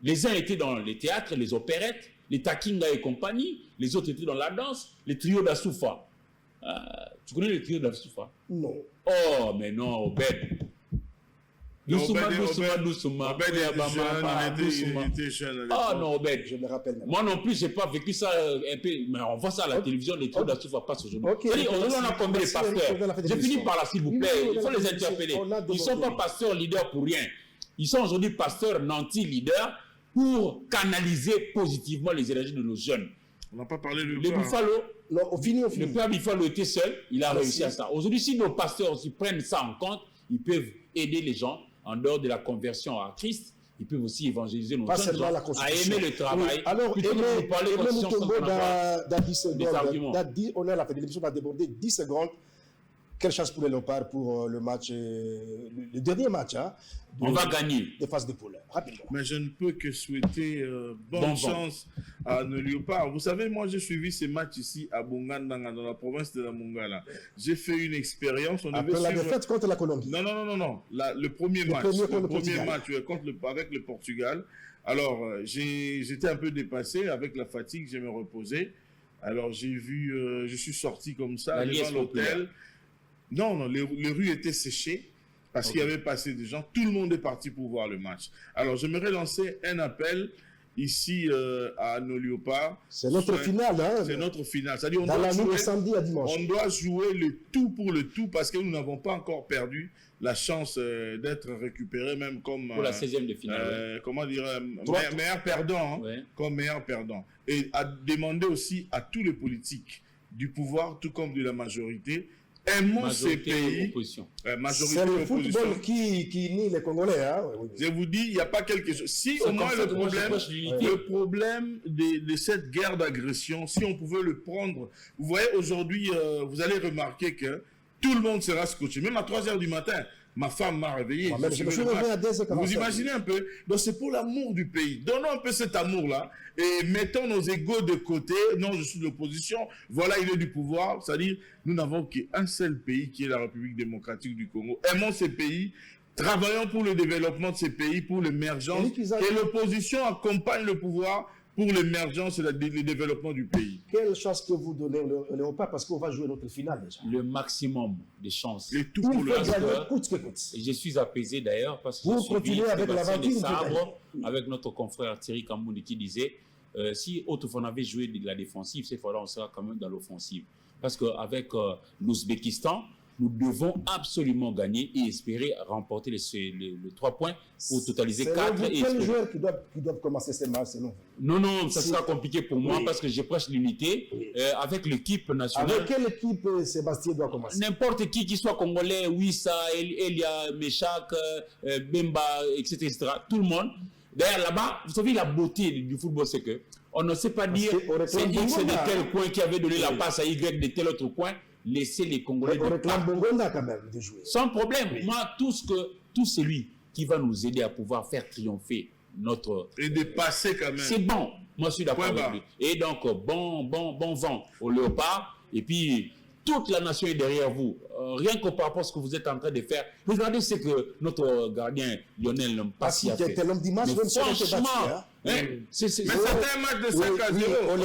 Les uns étaient dans les théâtres, les opérettes, les Takinga et compagnie, les autres étaient dans la danse, les trios d'Assoufa. Tu connais les trios d'Assoufa? Non. Oh, mais non, Obed. Doucement. Obed était jeune. Ah non, Obed. Je me rappelle même. Moi non plus, je n'ai pas vécu ça un peu, mais on voit ça à la télévision, les trios d'Assoufa passent aujourd'hui. Okay. Aujourd'hui, on a combien de pasteurs? Je finis par là, s'il vous plaît. Il faut les interpeller. Ils ne sont pas pasteurs leaders pour rien. Ils sont aujourd'hui pasteurs nantis leaders pour canaliser positivement les énergies de nos jeunes. On n'a pas parlé de le Buffalo. Non, on finit. Le père Buffalo était seul, il a réussi à ça. Aujourd'hui, si nos pasteurs aussi prennent ça en compte, ils peuvent aider les gens en dehors de la conversion à Christ. Ils peuvent aussi évangéliser nos jeunes à aimer le travail. Oui. Alors, on a la télévision va déborder 10 secondes. Quelle chance pour les Léopards pour le match, le dernier match, hein, on va gagner. Des phases de poule, rapidement. Mais je ne peux que souhaiter bonne chance à nos Léopards. Vous savez, moi j'ai suivi ces matchs ici à Bongandanga, dans la province de la Mongala. J'ai fait une expérience. Après la défaite contre la Colombie. Non. Le premier match. Le premier match avec le Portugal. Alors, j'étais un peu dépassé avec la fatigue, j'ai me reposé. Alors, j'ai vu, je suis sorti comme ça, devant l'hôtel. Non, les rues étaient séchées parce qu'il y avait passé des gens. Tout le monde est parti pour voir le match. Alors, j'aimerais lancer un appel ici à nos Léopards. C'est notre finale. Hein, c'est notre finale. C'est-à-dire, dans la nuit de samedi à dimanche. On doit jouer le tout pour le tout parce que nous n'avons pas encore perdu la chance d'être récupérés même comme... pour la 16e de finale. Comment dire meilleur perdant. Hein, comme meilleur perdant. Et à demander aussi à tous les politiques du pouvoir, tout comme de la majorité, aimons ces pays. C'est le football qui unit les Congolais. Hein? Oui. Je vous dis, il n'y a pas quelque chose. Si au moins le problème de cette guerre d'agression, si on pouvait le prendre, vous voyez aujourd'hui, vous allez remarquer que tout le monde sera scotché. Même à 3 h du matin, Ma femme m'a réveillé. Moi-même, je me suis réveillé à 10h45. Vous imaginez un peu? Donc c'est pour l'amour du pays. Donnons un peu cet amour-là et mettons nos égos de côté. Non, je suis de l'opposition. Voilà, il est du pouvoir. C'est-à-dire, nous n'avons qu'un seul pays qui est la République démocratique du Congo. Aimons ces pays. Travaillons pour le développement de ces pays, pour l'émergence. Et l'opposition accompagne le pouvoir pour l'émergence et le développement du pays. Quelle chance que vous donnez au Léopard parce qu'on va jouer notre finale déjà. Le maximum de chances. Et tout pour le reste. Coûte que coûte. Et je suis apaisé d'ailleurs parce que vous je suis continuez avec l'aventure avec notre confrère Thierry Kambouni qui disait si autrefois on avait joué de la défensive, cette fois-là on sera quand même dans l'offensive. Parce qu'avec l'Ouzbékistan, nous devons absolument gagner et espérer remporter les 3 points pour totaliser 4. Quels joueurs qui doivent commencer ces matchs selon vous? Non, ça sera compliqué pour moi parce que j'ai presque l'unité avec l'équipe nationale. Avec quelle équipe Sébastien doit commencer? N'importe qui soit congolais, Wissa, Elia, Meshak, Bemba, etc., Tout le monde. D'ailleurs, là-bas, vous savez, la beauté du football, c'est que on ne sait pas dire c'est X de tel coin qui avait donné la passe à Y de tel autre coin. Laissez les Congolais on réclame Bongonda quand même de jouer. Sans problème. Moi, tout celui qui va nous aider à pouvoir faire triompher notre... Et de passer quand même. C'est bon. Moi, je suis d'accord avec lui. Et donc, bon vent au Léopard. Et puis, toute la nation est derrière vous. Rien que par rapport à ce que vous êtes en train de faire. Regardez ce que notre gardien Lionel Mpassi a fait. C'était l'homme dimanche, même franchement, mais c'était un match de 5 à 0. On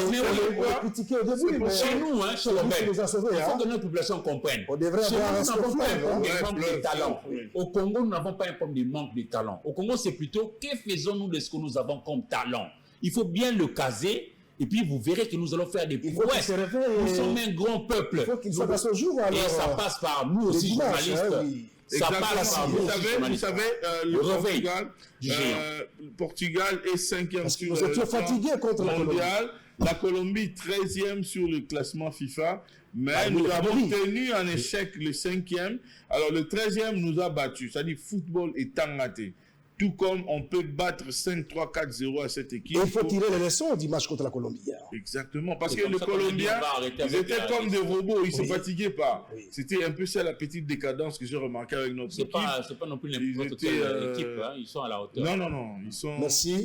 l'a critiqué au début, mais chez nous, chez Robert, il faut que notre population comprenne. On devrait avoir nous n'avons pas un manque de talent. Au Congo, nous n'avons pas un problème de manque de talent. Au Congo, c'est plutôt que faisons-nous de ce que nous avons comme talent. Il faut bien le caser. Et puis vous verrez que nous allons faire des prouesses. Nous sommes un grand peuple. Il faut qu'il soit à son jour. Alors, et ça passe par nous aussi, journalistes. Ça passe par nous. Vous savez, le Portugal est 5e sur le mondial. La Colombie 13e sur le classement FIFA. Mais nous avons tenu en échec le 5e. Alors le 13e nous a battus. C'est-à-dire football est tangaté. Tout comme on peut battre 5-3-4-0 à cette équipe. Et il faut tirer les leçons du match contre la Colombie. Exactement. Parce que les Colombiens, ils étaient comme des robots. Ils ne se fatiguaient pas. C'était un peu ça la petite décadence que j'ai remarqué avec notre équipe. C'est pas non plus n'importe quelle équipe. Ils sont à la hauteur. Non. Ils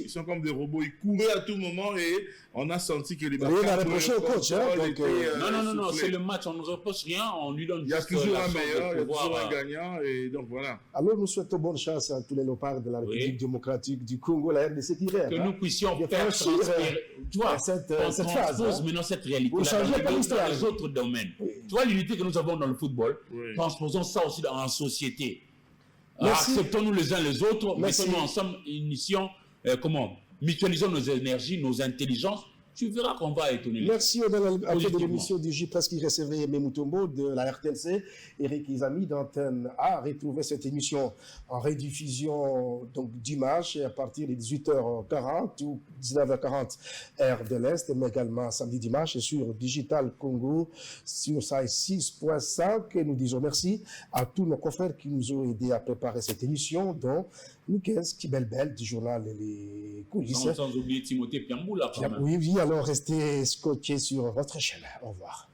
sont comme des robots. Ils couraient à tout moment et on a senti que les marquages... Il a reproché au coach. Non. C'est le match. On ne nous reproche rien. On lui donne juste la chance. Il y a toujours un meilleur, il y a toujours un gagnant. Et donc voilà. Alors nous souhaitons bonne chance à tous les léopards de la République démocratique du Congo, la RDC qui rêve. Que nous puissions faire transpirer, tu vois, cette phase. Maintenant cette réalité dans les autres domaines. Tu vois l'unité que nous avons dans le football, transposons ça aussi en société. Acceptons-nous les uns les autres, mettons-nous ensemble, mutualisons nos énergies, nos intelligences. Tu verras qu'on va étonner. Merci après de l'émission du J-Press qui recevait Memutombo de la RTNC, Eric Izami d'Antenne A. Retrouvez cette émission en rediffusion donc dimanche à partir de 18h40 ou 19h40 heure de l'Est, mais également samedi dimanche sur Digital Congo sur SAI 6.5. Et nous disons merci à tous nos confrères qui nous ont aidés à préparer cette émission, dont Nicolas Kibelbel du journal Les Coulisses. Sans oublier Timothée Piamboula. Oui, alors restez scotchés sur votre chaîne. Au revoir.